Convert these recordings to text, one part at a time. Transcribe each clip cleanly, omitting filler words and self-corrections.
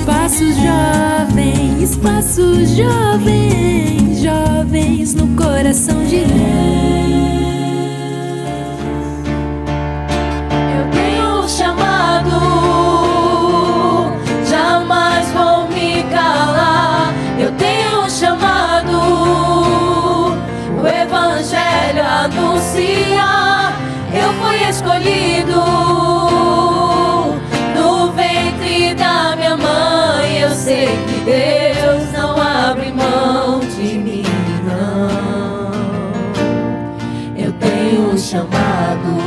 Espaço Jovem, jovens no coração de Deus. Eu tenho um chamado, jamais vou me calar. Eu tenho um chamado, o Evangelho anunciar. Eu fui escolhido no ventre da minha mãe. Eu sei que Deus não abre mão de mim, não. Eu tenho um chamado.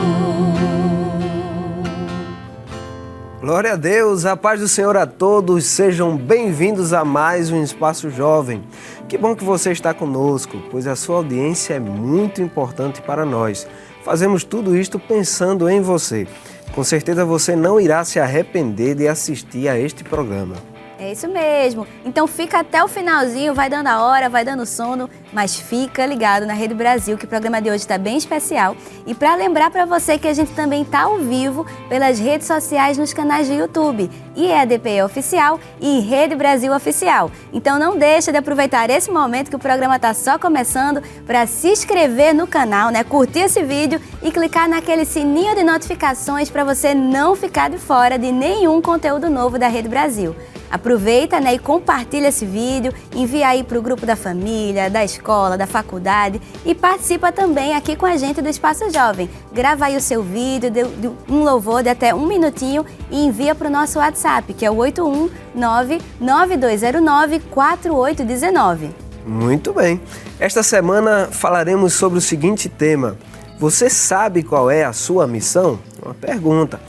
Glória a Deus, a paz do Senhor a todos, sejam bem-vindos a mais um Espaço Jovem. Que bom que você está conosco, pois a sua audiência é muito importante para nós. Fazemos tudo isto pensando em você. Com certeza você não irá se arrepender de assistir a este programa. É isso mesmo. Então fica até o finalzinho, vai dando a hora, vai dando sono, mas fica ligado na Rede Brasil, que o programa de hoje está bem especial. E para lembrar para você que a gente também está ao vivo pelas redes sociais nos canais do YouTube, IEDP Oficial e Rede Brasil Oficial. Então não deixa de aproveitar esse momento que o programa está só começando para se inscrever no canal, né? Curtir esse vídeo e clicar naquele sininho de notificações para você não ficar de fora de nenhum conteúdo novo da Rede Brasil. Aproveita, né, e compartilha esse vídeo, envia aí para o grupo da família, da escola, da faculdade e participa também aqui com a gente do Espaço Jovem. Grava aí o seu vídeo, de um louvor de até 1 minutinho e envia para o nosso WhatsApp, que é o 819-9209-4819. Muito bem. Esta semana falaremos sobre o seguinte tema. Você sabe qual é a sua missão? Uma pergunta.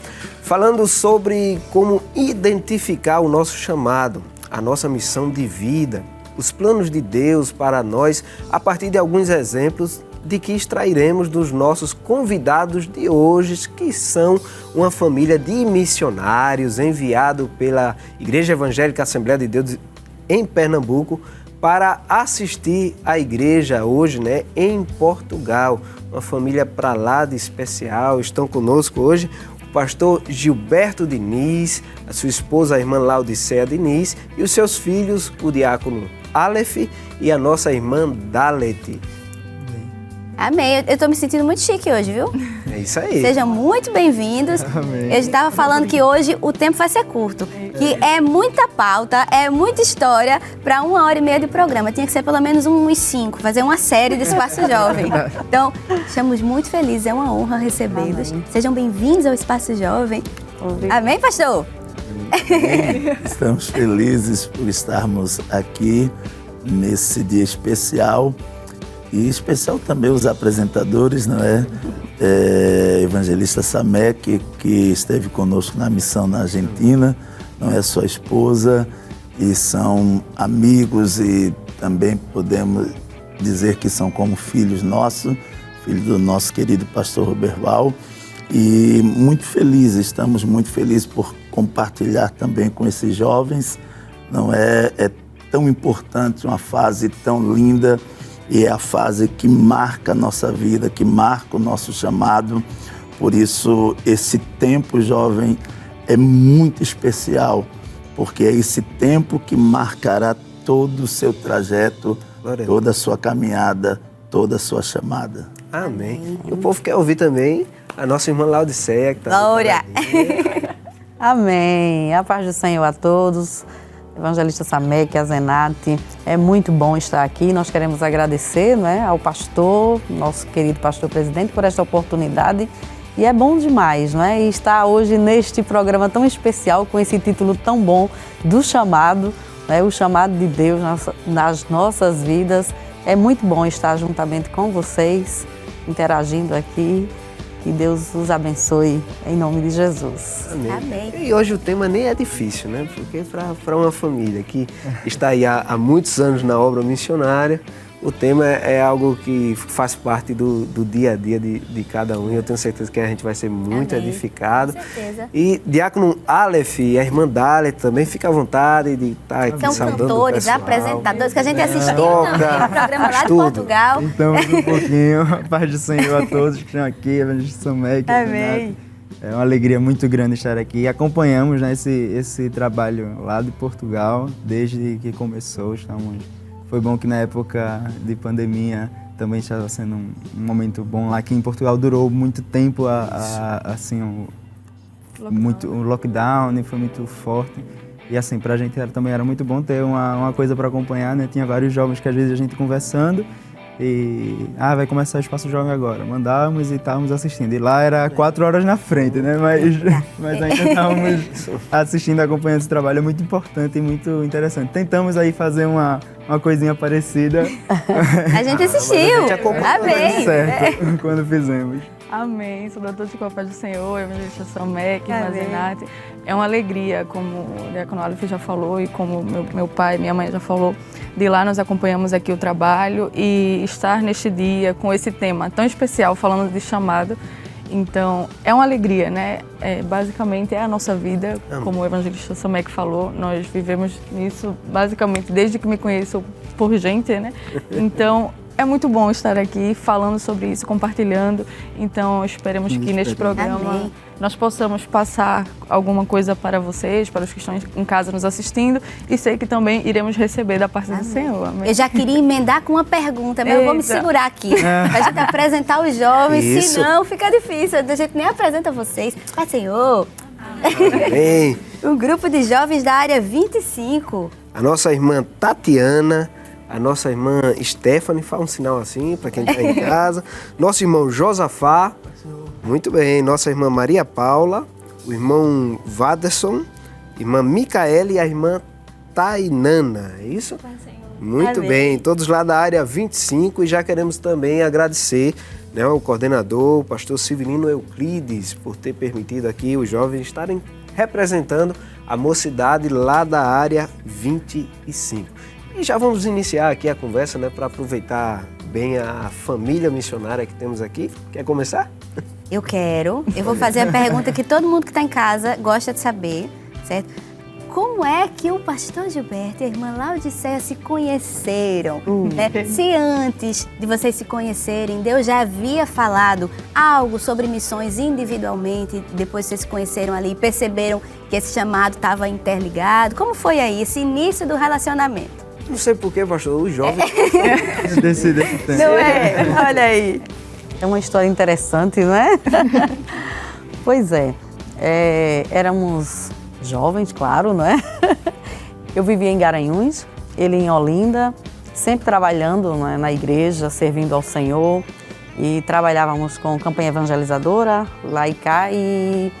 Falando sobre como identificar o nosso chamado, a nossa missão de vida, os planos de Deus para nós, a partir de alguns exemplos de que extrairemos dos nossos convidados de hoje, que são uma família de missionários enviados pela Igreja Evangélica Assembleia de Deus em Pernambuco para assistir a igreja hoje, né, em Portugal. Uma família para lá de especial. Estão conosco hoje o pastor Gilberto Diniz, a sua esposa, a irmã Laodiceia Diniz, e os seus filhos, o diácono Aleph e a nossa irmã Dalet. Amém. Eu estou me sentindo muito chique hoje, viu? É isso aí. Sejam muito bem-vindos. Amém. Eu estava falando que hoje o tempo vai ser curto, que é muita pauta, é muita história para 1h30 de programa. Tinha que ser pelo menos uns 5, fazer uma série de Espaço Jovem. Então, estamos muito felizes, é uma honra recebê-los. Sejam bem-vindos ao Espaço Jovem. Amém, pastor? Estamos felizes por estarmos aqui nesse dia especial. E especial também os apresentadores, não é? Evangelista Samek, que esteve conosco na missão na Argentina, não é, sua esposa, e são amigos e também podemos dizer que são como filhos nossos, filho do nosso querido pastor Roberval. E muito felizes, estamos muito felizes por compartilhar também com esses jovens, não é? É tão importante, uma fase tão linda. E é a fase que marca a nossa vida, que marca o nosso chamado. Por isso, esse tempo jovem é muito especial, porque é esse tempo que marcará todo o seu trajeto, toda a sua caminhada, toda a sua chamada. Amém. E o povo quer ouvir também a nossa irmã Laodiceia, que está Glória! Amém. A paz do Senhor a todos. Evangelista Samek, a Zenate, é muito bom estar aqui. Nós queremos agradecer, né, ao pastor, nosso querido pastor presidente, por esta oportunidade. E é bom demais, não é? E estar hoje neste programa tão especial, com esse título tão bom do chamado, né, o chamado de Deus nas nossas vidas. É muito bom estar juntamente com vocês, interagindo aqui. Que Deus os abençoe, em nome de Jesus. Amém. Amém. E hoje o tema nem é difícil, né? Porque para uma família que está aí há muitos anos na obra missionária, o tema é algo que faz parte do dia a dia de cada um. E eu tenho certeza que a gente vai ser muito Amém. edificado. Com certeza. E diácono Aleph e a irmã Dalet também fica à vontade de estar aqui São saudando cantores, o pessoal. apresentadores que a gente assistiu Toca, também no programa lá de tudo. Portugal. Então, um pouquinho, a paz do Senhor a todos que estão aqui, Evangelista Samek. Amém. É uma alegria muito grande estar aqui. Acompanhamos, né, esse trabalho lá de Portugal desde que começou. Foi bom que na época de pandemia também estava sendo um momento bom lá, que em Portugal durou muito tempo o lockdown, foi muito forte. E assim, pra gente também era muito bom ter uma coisa para acompanhar, né? Tinha vários jovens que às vezes a gente conversando e vai começar o Espaço Jovem agora. Mandávamos e estávamos assistindo. E lá era 4 horas na frente, né? Mas ainda estávamos assistindo, acompanhando esse trabalho. É muito importante e muito interessante. Tentamos aí fazer uma coisinha parecida. A gente assistiu. Amém. Certo, quando fizemos. Amém. Sou doutora de Paz do Senhor, evangelista Samek, irmã Zenate. É uma alegria, como o diácono Aleph já falou e como meu pai e minha mãe já falou. De lá nós acompanhamos aqui o trabalho e estar neste dia com esse tema tão especial, falando de chamado. Então, é uma alegria, né? Basicamente é a nossa vida, como o evangelista Samek falou. Nós vivemos nisso basicamente desde que me conheço por gente, né? Então, é muito bom estar aqui falando sobre isso, compartilhando. Então, esperamos que neste programa nós possamos passar alguma coisa para vocês, para os que estão em casa nos assistindo. E sei que também iremos receber da parte do Senhor. Amém? Eu já queria emendar com uma pergunta, mas eu vou me segurar aqui para a gente apresentar os jovens. Senão fica difícil, a gente nem apresenta vocês. Pai Senhor. Amém. O grupo de jovens da área 25. A nossa irmã Tatiana, a nossa irmã Stephanie, faz um sinal assim para quem está em casa. Nosso irmão Josafá, muito bem. Nossa irmã Maria Paula, o irmão Waderson, irmã Micaela e a irmã Tainana, é isso? Muito bem, todos lá da área 25 e já queremos também agradecer, né, ao coordenador, o pastor Civilino Euclides, por ter permitido aqui os jovens estarem representando a mocidade lá da área 25. E já vamos iniciar aqui a conversa, né, para aproveitar bem a família missionária que temos aqui. Quer começar? Eu quero. Eu vou fazer a pergunta que todo mundo que está em casa gosta de saber, certo? Como é que o pastor Gilberto e a irmã Laodiceia se conheceram? Né? Se antes de vocês se conhecerem, Deus já havia falado algo sobre missões individualmente, depois vocês se conheceram ali e perceberam que esse chamado estava interligado. Como foi aí esse início do relacionamento? Não sei porquê, pastor, os jovens Desse tempo. Não é? Olha aí. É uma história interessante, não é? Pois é. Éramos jovens, claro, não é? Eu vivia em Garanhuns, ele em Olinda, sempre trabalhando, não é, na igreja, servindo ao Senhor. E trabalhávamos com campanha evangelizadora lá e cá. E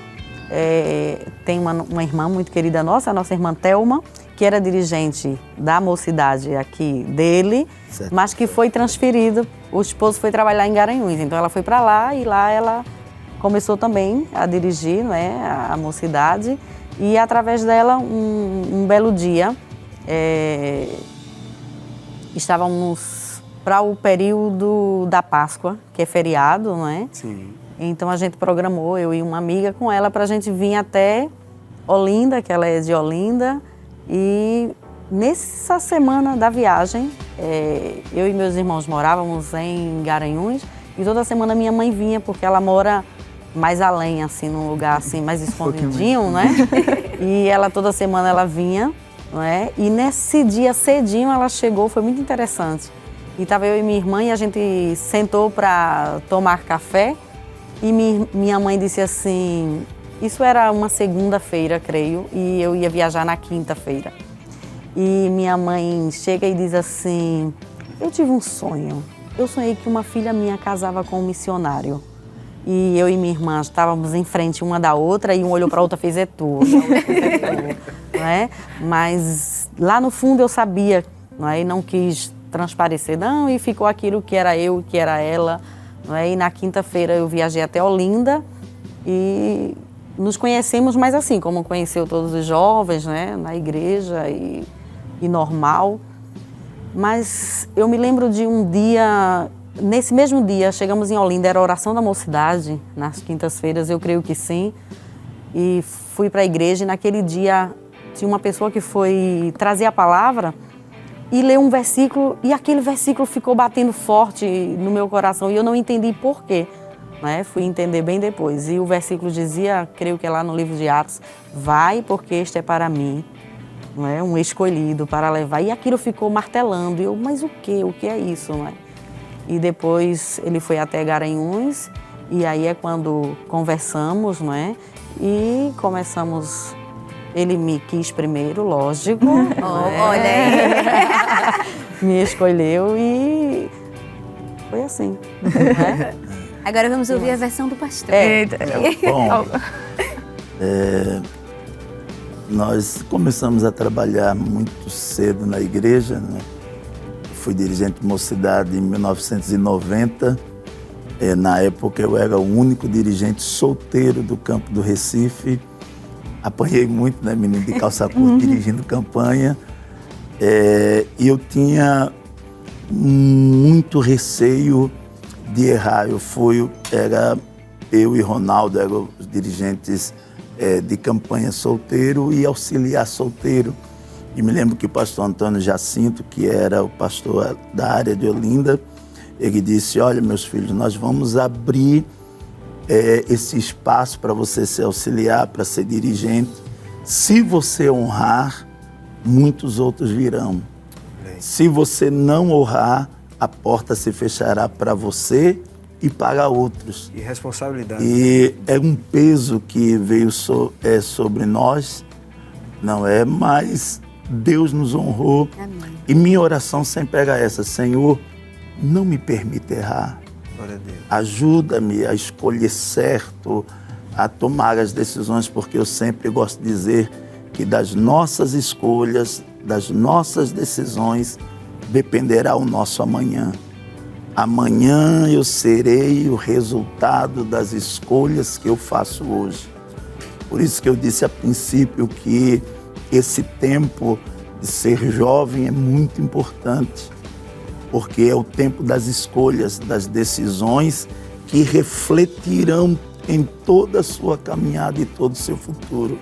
tem uma irmã muito querida nossa, a nossa irmã Thelma, que era dirigente da mocidade aqui dele, certo, mas que foi transferido. O esposo foi trabalhar em Garanhuns, então ela foi para lá e lá ela começou também a dirigir, né, a mocidade. E através dela, um belo dia, estávamos para o período da Páscoa, que é feriado, não é? Sim. Então a gente programou, eu e uma amiga com ela, para a gente vir até Olinda, que ela é de Olinda. E nessa semana da viagem, eu e meus irmãos morávamos em Garanhuns e toda semana minha mãe vinha, porque ela mora mais além, assim, num lugar assim, mais escondidinho, né? E ela toda semana ela vinha, não é? E nesse dia cedinho ela chegou, foi muito interessante. E estava eu e minha irmã e a gente sentou para tomar café e minha mãe disse assim... Isso era uma segunda-feira, creio, e eu ia viajar na quinta-feira. E minha mãe chega e diz assim, eu tive um sonho. Eu sonhei que uma filha minha casava com um missionário. E eu e minha irmã estávamos em frente uma da outra e um olhou para a outra, fez é tu. Não é? Mas lá no fundo eu sabia, não é? E não quis transparecer, não, e ficou aquilo que era eu, que era ela. Não é? E na quinta-feira eu viajei até Olinda e... Nos conhecemos, mas assim, como conheceu todos os jovens, né, na igreja e normal. Mas eu me lembro de um dia, nesse mesmo dia, chegamos em Olinda, era a oração da mocidade, nas quintas-feiras, eu creio que sim. E fui para a igreja e naquele dia tinha uma pessoa que foi trazer a palavra e leu um versículo e aquele versículo ficou batendo forte no meu coração e eu não entendi por quê. né? Fui entender bem depois. E o versículo dizia, creio que é lá no livro de Atos, vai porque este é para mim, não é? Um escolhido para levar. E aquilo ficou martelando. E eu, mas o quê? O que é isso, não é? E depois ele foi até Garanhuns, e aí é quando conversamos, não é? E começamos... Ele me quis primeiro, lógico. Olha aí. Me escolheu e foi assim. Né? Agora vamos ouvir a versão do pastor. Bom, nós começamos a trabalhar muito cedo na igreja, né? Fui dirigente de mocidade em 1990. Na época eu era o único dirigente solteiro do campo do Recife. Apanhei muito, né, menino de calça curta dirigindo campanha. E eu tinha muito receio de errar. Era eu e Ronaldo, eram os dirigentes de campanha solteiro e auxiliar solteiro. E me lembro que o pastor Antônio Jacinto, que era o pastor da área de Olinda, ele disse, olha, meus filhos, nós vamos abrir esse espaço para você ser auxiliar, para ser dirigente. Se você honrar, muitos outros virão. Se você não honrar, a porta se fechará para você e para outros. E responsabilidade. E é um peso que veio sobre nós, não é? Mas Deus nos honrou. Amém. E minha oração sempre era essa, Senhor, não me permita errar. Glória a Deus. Ajuda-me a escolher certo, a tomar as decisões, porque eu sempre gosto de dizer que das nossas escolhas, das nossas decisões, dependerá o nosso amanhã. Amanhã eu serei o resultado das escolhas que eu faço hoje. Por isso que eu disse a princípio que esse tempo de ser jovem é muito importante, porque é o tempo das escolhas, das decisões que refletirão em toda a sua caminhada e todo o seu futuro.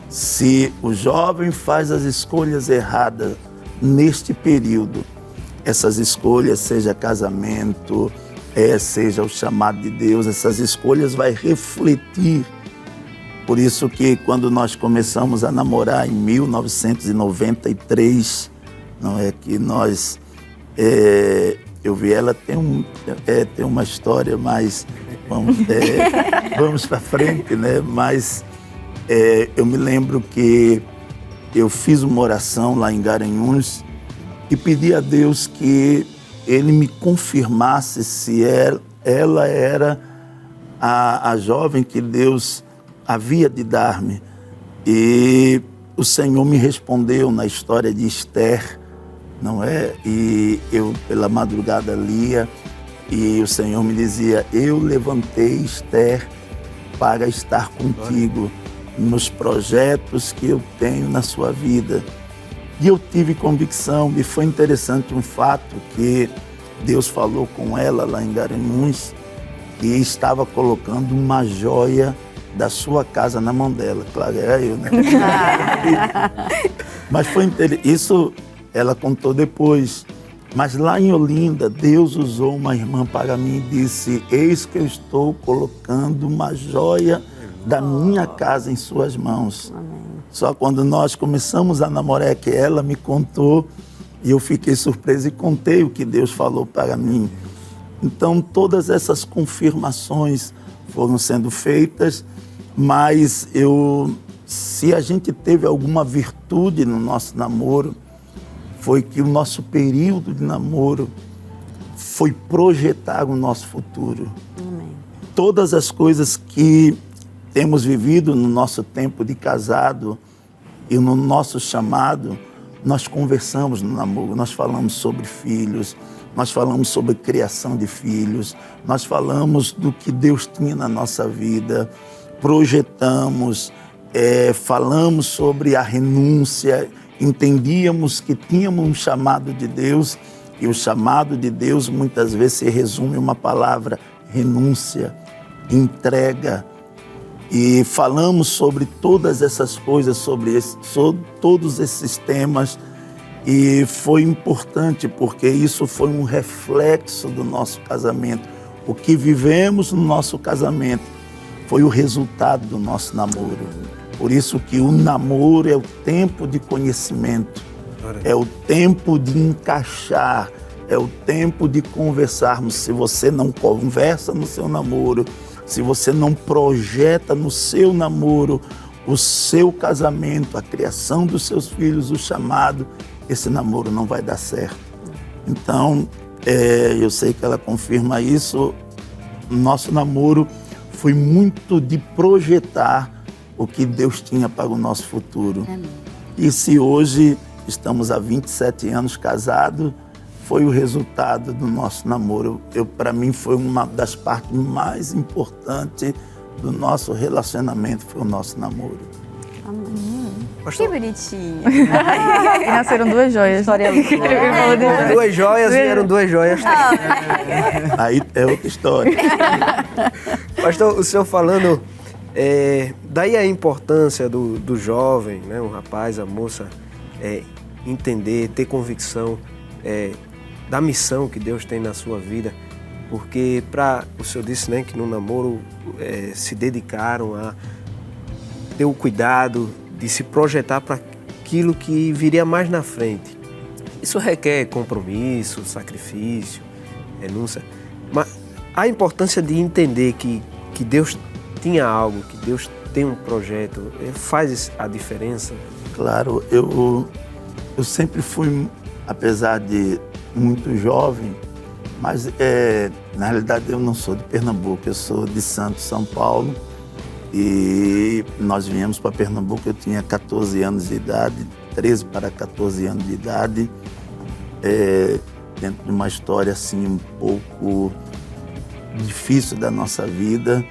Se o jovem faz as escolhas erradas neste período, essas escolhas, seja casamento, seja o chamado de Deus, essas escolhas vai refletir. Por isso que quando nós começamos a namorar em 1993, não é que nós... eu vi ela tem uma história, mas vamos para frente, né? Mas eu me lembro que eu fiz uma oração lá em Garanhuns e pedi a Deus que Ele me confirmasse se ela era a jovem que Deus havia de dar-me. E o Senhor me respondeu na história de Esther, não é? E eu, pela madrugada, lia, e o Senhor me dizia, eu levantei Esther para estar contigo nos projetos que eu tenho na sua vida. E eu tive convicção, e foi interessante um fato que Deus falou com ela lá em Garanhuns, que estava colocando uma joia da sua casa na mão dela. Claro, era eu, né? Mas foi interessante. Isso ela contou depois. Mas lá em Olinda, Deus usou uma irmã para mim e disse, eis que eu estou colocando uma joia da minha casa em suas mãos. Amém. Só quando nós começamos a namorar é que ela me contou e eu fiquei surpreso e contei o que Deus falou para mim. Então, todas essas confirmações foram sendo feitas, mas se a gente teve alguma virtude no nosso namoro, foi que o nosso período de namoro foi projetar o nosso futuro. Amém. Todas as coisas que temos vivido no nosso tempo de casado e no nosso chamado, nós conversamos no namoro, nós falamos sobre filhos, nós falamos sobre criação de filhos, nós falamos do que Deus tinha na nossa vida, projetamos, falamos sobre a renúncia, entendíamos que tínhamos um chamado de Deus e o chamado de Deus muitas vezes se resume em uma palavra, renúncia, entrega. E falamos sobre todas essas coisas, sobre todos esses temas, e foi importante porque isso foi um reflexo do nosso casamento, O que vivemos no nosso casamento foi o resultado do nosso namoro. Por isso que o namoro é o tempo de conhecimento, é o tempo de encaixar, é o tempo de conversarmos. Se você não conversa no seu namoro, se você não projeta no seu namoro o seu casamento, a criação dos seus filhos, o chamado, esse namoro não vai dar certo. Então, eu sei que ela confirma isso. Nosso namoro foi muito de projetar o que Deus tinha para o nosso futuro. Amém. E se hoje estamos há 27 anos casados, foi o resultado do nosso namoro. Para mim, foi uma das partes mais importantes do nosso relacionamento, foi o nosso namoro. Que bonitinho. E nasceram duas joias. História Duas joias vieram duas joias. Aí é outra história. Pastor, o senhor falando, daí a importância do jovem, né, o rapaz, a moça, entender, ter convicção da missão que Deus tem na sua vida, porque o senhor disse, né, que no namoro se dedicaram a ter o cuidado de se projetar para aquilo que viria mais na frente. Isso requer compromisso, sacrifício, renúncia, mas a importância de entender que Deus tinha algo, que Deus tem um projeto, faz a diferença. Claro, eu sempre fui, apesar de muito jovem, mas na realidade eu não sou de Pernambuco, eu sou de Santos, São Paulo, e nós viemos para Pernambuco, eu tinha 14 anos de idade, 13 para 14 anos de idade, dentro de uma história assim um pouco difícil da nossa vida,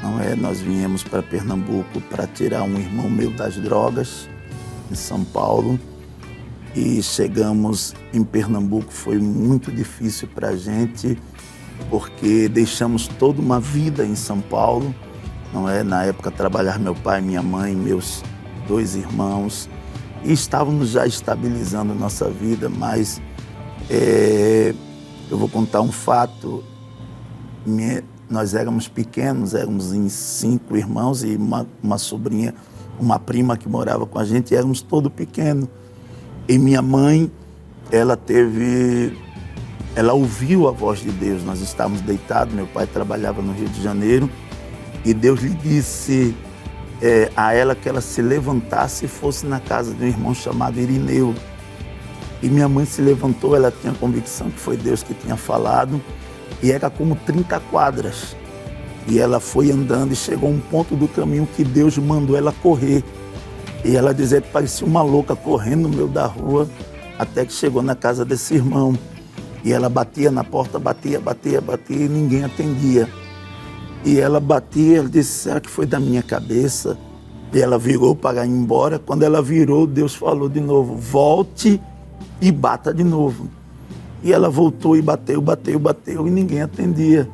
não é? Nós viemos para Pernambuco para tirar um irmão meu das drogas, em São Paulo, e chegamos em Pernambuco, foi muito difícil para a gente, porque deixamos toda uma vida em São Paulo, não é? Na época trabalhar meu pai, minha mãe, meus 2 irmãos, e estávamos já estabilizando nossa vida, mas eu vou contar um fato. Nós éramos pequenos, éramos em 5 irmãos e uma sobrinha, uma prima que morava com a gente, e éramos todos pequenos. E minha mãe, ela ouviu a voz de Deus. Nós estávamos deitados, meu pai trabalhava no Rio de Janeiro, e Deus lhe disse a ela que ela se levantasse e fosse na casa de um irmão chamado Irineu. E minha mãe se levantou, ela tinha convicção que foi Deus que tinha falado, e era como 30 quadras. E ela foi andando e chegou a um ponto do caminho que Deus mandou ela correr. E ela dizia que parecia uma louca correndo no meio da rua, até que chegou na casa desse irmão. E ela batia na porta, batia, e ninguém atendia. E ela batia, ela disse, será que foi da minha cabeça? E ela virou para ir embora. Quando ela virou, Deus falou de novo, volte e bata de novo. E ela voltou e bateu, e ninguém atendia.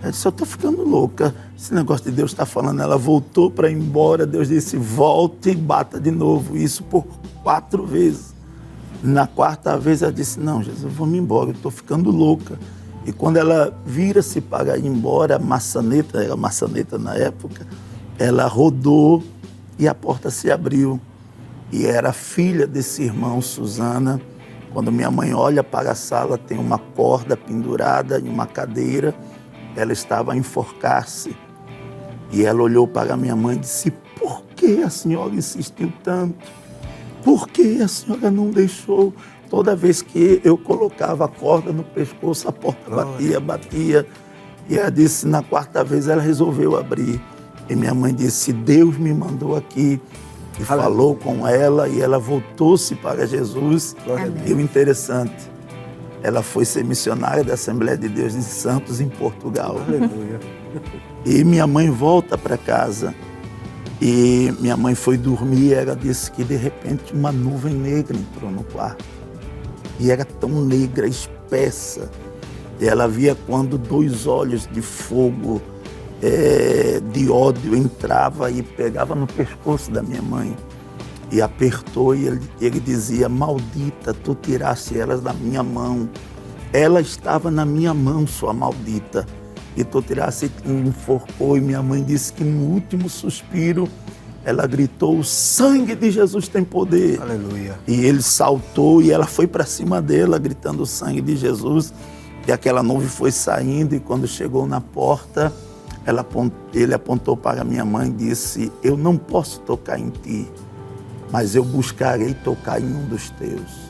Ela disse, eu estou ficando louca, esse negócio de Deus está falando. Ela voltou para ir embora, Deus disse, volte e bata de novo. Isso por 4 vezes. Na 4ª vez ela disse, não, Jesus, eu vou me embora, eu estou ficando louca. E quando ela vira-se para ir embora, a maçaneta, era maçaneta na época, ela rodou e a porta se abriu. E era a filha desse irmão, Suzana. Quando minha mãe olha para a sala, tem uma corda pendurada em uma cadeira. Ela estava a enforcar-se. E ela olhou para a minha mãe e disse, por que a senhora insistiu tanto? Por que a senhora não deixou? Toda vez que eu colocava a corda no pescoço, a porta batia. E ela disse, na 4ª vez ela resolveu abrir. E minha mãe disse, Deus me mandou aqui. E falou com ela, e ela voltou-se para Jesus. E o interessante, ela foi ser missionária da Assembleia de Deus de Santos, em Portugal. Aleluia. E minha mãe volta para casa. E minha mãe foi dormir, e ela disse que de repente uma nuvem negra entrou no quarto. E era tão negra, espessa. E ela via quando 2 olhos de fogo, de ódio, entrava e pegava no pescoço da minha mãe. E apertou, e ele dizia, maldita, tu tiraste elas da minha mão. Ela estava na minha mão, sua maldita. e Totiraciclina enforcou, e minha mãe disse que no último suspiro ela gritou: o sangue de Jesus tem poder. Aleluia. E ele saltou e ela foi para cima dela gritando o sangue de Jesus, e aquela nuvem foi saindo, e quando chegou na porta, ele apontou para minha mãe e disse: eu não posso tocar em ti, mas eu buscarei tocar em um dos teus.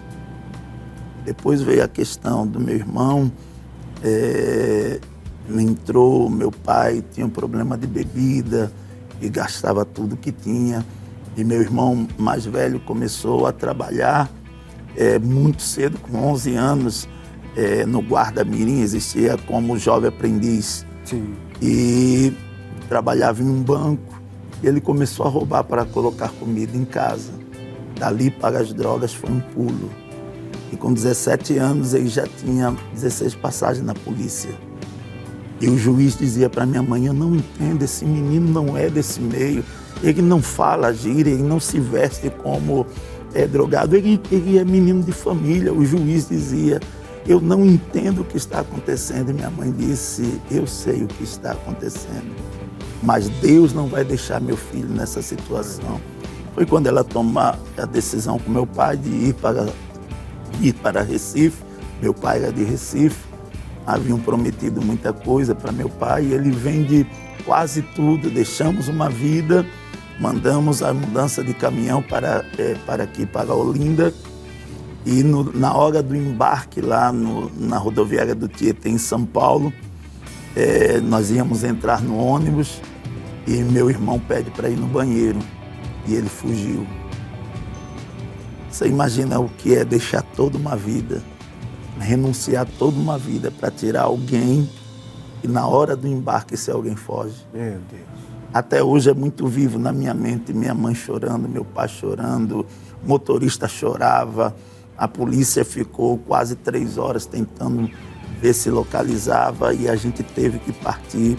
Depois veio a questão do meu irmão, entrou, meu pai tinha um problema de bebida e gastava tudo que tinha. E meu irmão mais velho começou a trabalhar muito cedo, com 11 anos, no guarda-mirim, existia como jovem aprendiz. Sim. E trabalhava em um banco. E ele começou a roubar para colocar comida em casa. Dali para as drogas foi um pulo. E com 17 anos ele já tinha 16 passagens na polícia. E o juiz dizia para minha mãe: eu não entendo, esse menino não é desse meio, ele não fala gíria, ele não se veste como drogado, ele é menino de família. O juiz dizia: eu não entendo o que está acontecendo. E minha mãe disse: eu sei o que está acontecendo, mas Deus não vai deixar meu filho nessa situação. Foi quando ela tomou a decisão com meu pai de ir para Recife. Meu pai era de Recife, haviam prometido muita coisa para meu pai, e ele vende quase tudo. Deixamos uma vida, mandamos a mudança de caminhão para aqui, para Olinda, e na hora do embarque lá na rodoviária do Tietê, em São Paulo, nós íamos entrar no ônibus e meu irmão pede para ir no banheiro e ele fugiu. Você imagina o que é deixar toda uma vida, renunciar toda uma vida para tirar alguém e na hora do embarque esse alguém foge. Meu Deus. Até hoje é muito vivo na minha mente, minha mãe chorando, meu pai chorando, o motorista chorava, a polícia ficou quase 3 horas tentando ver se localizava e a gente teve que partir.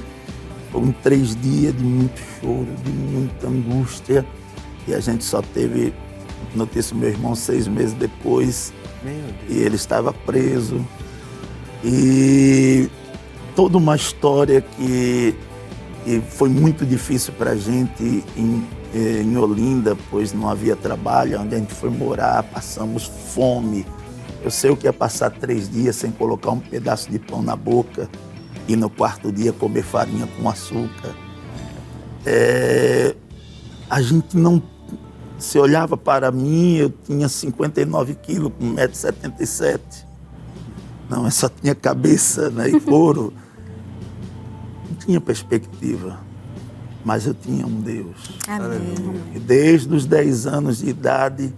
Foram 3 dias de muito choro, de muita angústia, e a gente só teve notícia do meu irmão 6 meses depois. E ele estava preso. E toda uma história que foi muito difícil para a gente em Olinda, pois não havia trabalho. Onde a gente foi morar, passamos fome. Eu sei o que é passar 3 dias sem colocar um pedaço de pão na boca e no 4º dia comer farinha com açúcar. A gente não... Se olhava para mim, eu tinha 59 quilos, com 1,77 m. Não, eu só tinha cabeça, né, e couro. Não tinha perspectiva, mas eu tinha um Deus. Amém. E desde os 10 anos de idade,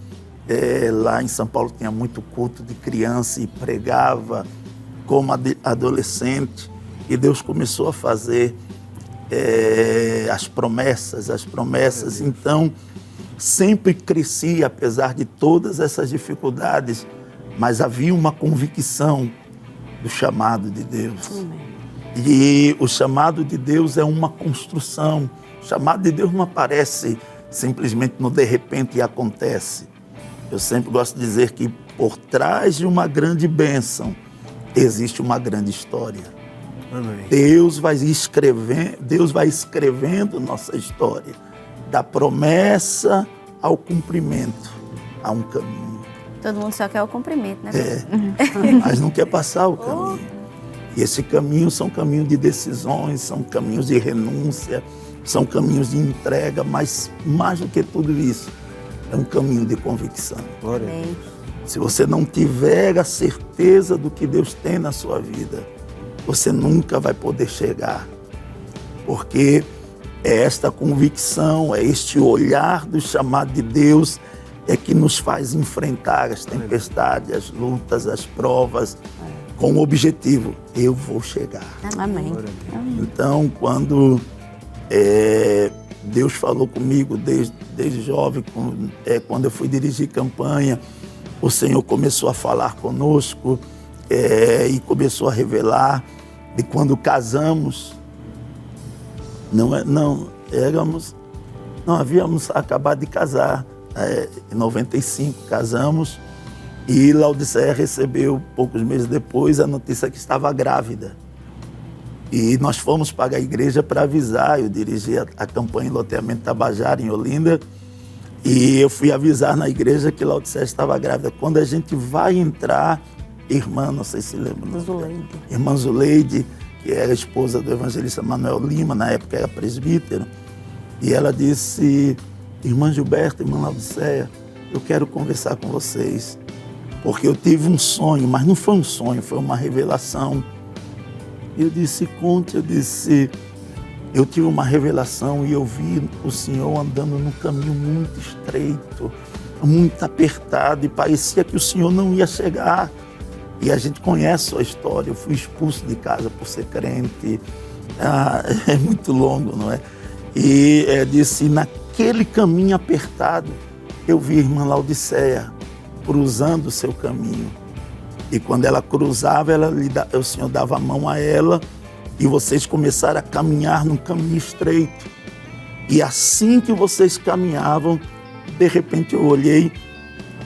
lá em São Paulo tinha muito culto de criança e pregava como adolescente. E Deus começou a fazer as promessas. Então, sempre cresci, apesar de todas essas dificuldades, mas havia uma convicção do chamado de Deus. Amém. E o chamado de Deus é uma construção. O chamado de Deus não aparece simplesmente no de repente e acontece. Eu sempre gosto de dizer que por trás de uma grande bênção existe uma grande história. Amém. Deus vai escrevendo nossa história. Da promessa ao cumprimento, há um caminho. Todo mundo só quer o cumprimento, né? Mas não quer passar o caminho. E esse caminho são caminhos de decisões, são caminhos de renúncia, são caminhos de entrega, mas mais do que tudo isso, é um caminho de convicção. Amém. Se você não tiver a certeza do que Deus tem na sua vida, você nunca vai poder chegar. Porque é esta convicção, é este olhar do chamado de Deus é que nos faz enfrentar as tempestades, as lutas, as provas, com o objetivo: eu vou chegar. Amém. Então, quando Deus falou comigo desde jovem, quando eu fui dirigir campanha, o Senhor começou a falar conosco e começou a revelar. E quando casamos, não havíamos acabado de casar. Em 95 casamos e Laodiceia recebeu, poucos meses depois, a notícia que estava grávida. E nós fomos para a igreja para avisar. Eu dirigi a campanha em loteamento Tabajara, em Olinda, e eu fui avisar na igreja que Laodiceia estava grávida. Quando a gente vai entrar, irmã, não sei se lembra, Zuleide. Irmã Zuleide, que era esposa do evangelista Manuel Lima, na época era presbítero, e ela disse: irmã Gilberta, irmã Laodiceia, eu quero conversar com vocês, porque eu tive um sonho, mas não foi um sonho, foi uma revelação. Eu disse: conte. Eu disse: eu tive uma revelação e eu vi o Senhor andando num caminho muito estreito, muito apertado, e parecia que o Senhor não ia chegar. E a gente conhece a história. Eu fui expulso de casa por ser crente. É muito longo, não é? E disse: naquele caminho apertado, eu vi a irmã Laodiceia cruzando o seu caminho. E quando ela cruzava, o Senhor dava a mão a ela e vocês começaram a caminhar num caminho estreito. E assim que vocês caminhavam, de repente eu olhei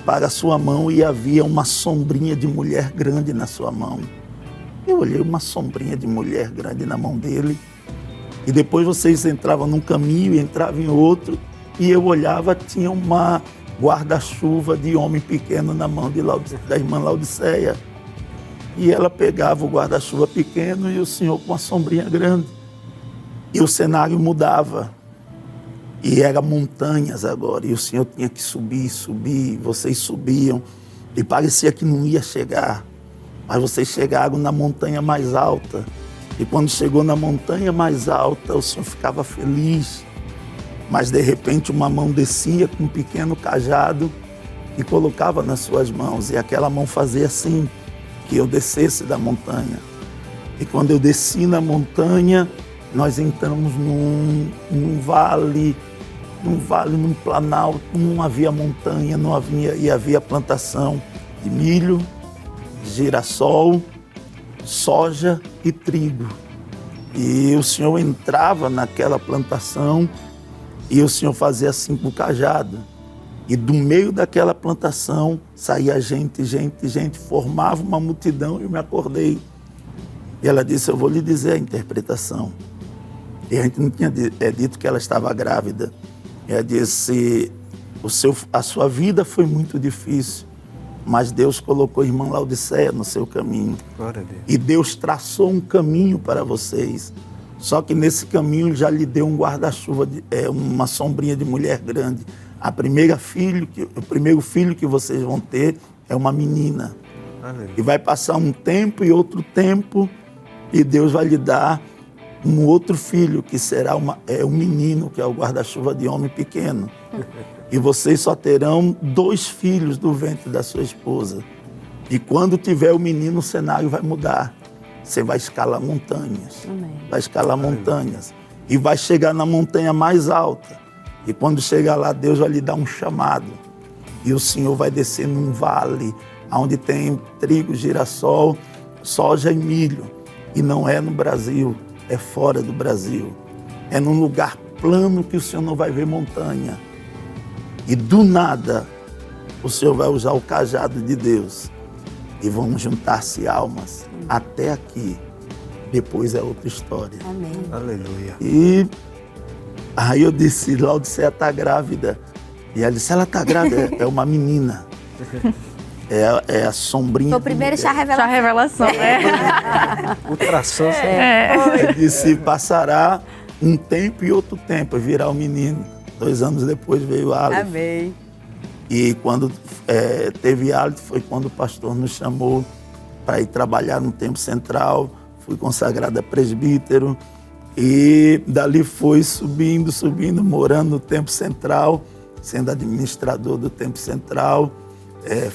para a sua mão e havia uma sombrinha de mulher grande na sua mão. Eu olhei uma sombrinha de mulher grande na mão dele. E depois vocês entravam num caminho e entravam em outro. E eu olhava, tinha uma guarda-chuva de homem pequeno na mão da irmã Laodiceia. E ela pegava o guarda-chuva pequeno e o Senhor com a sombrinha grande. E o cenário mudava. E eram montanhas agora. E o Senhor tinha que subir, vocês subiam. E parecia que não ia chegar. Mas vocês chegaram na montanha mais alta. E quando chegou na montanha mais alta, o Senhor ficava feliz. Mas de repente uma mão descia com um pequeno cajado e colocava nas suas mãos. E aquela mão fazia assim, que eu descesse da montanha. E quando eu desci na montanha, nós entramos num vale, num planalto, não havia montanha, havia plantação de milho, girassol, soja e trigo. E o Senhor entrava naquela plantação e o Senhor fazia assim com o cajado. E do meio daquela plantação saía gente, formava uma multidão e eu me acordei. E ela disse: eu vou lhe dizer a interpretação. E a gente não tinha dito que ela estava grávida. Ela disse: a sua vida foi muito difícil, mas Deus colocou a irmã Laodiceia no seu caminho. Glória a Deus. E Deus traçou um caminho para vocês. Só que nesse caminho Ele já lhe deu um guarda-chuva, uma sombrinha de mulher grande. O primeiro filho que vocês vão ter é uma menina. Aleluia. E vai passar um tempo e outro tempo, e Deus vai lhe dar um outro filho, que será um menino, que é o guarda-chuva de homem pequeno. E vocês só terão 2 filhos do ventre da sua esposa. E quando tiver o menino, o cenário vai mudar. Você vai escalar montanhas. Amém. Vai escalar montanhas. E vai chegar na montanha mais alta. E quando chegar lá, Deus vai lhe dar um chamado. E o Senhor vai descer num vale, onde tem trigo, girassol, soja e milho. E não é no Brasil, é fora do Brasil. É num lugar plano que o Senhor não vai ver montanha. E do nada, o Senhor vai usar o cajado de Deus. E vão juntar-se almas até aqui. Depois é outra história. Amém. Aleluia. E aí eu disse: Laodiceia está grávida. E ela disse: ela está grávida, é uma menina. É a sombrinha. Foi o primeiro chá Já revelação. revelação, né? Ultrassom. Eu disse: passará um tempo e outro tempo, virá o menino. 2 anos depois veio Aleph. Amém. E quando teve Aleph, foi quando o pastor nos chamou para ir trabalhar no Templo Central. Fui consagrado a presbítero. E dali foi subindo, morando no Templo Central, sendo administrador do Templo Central.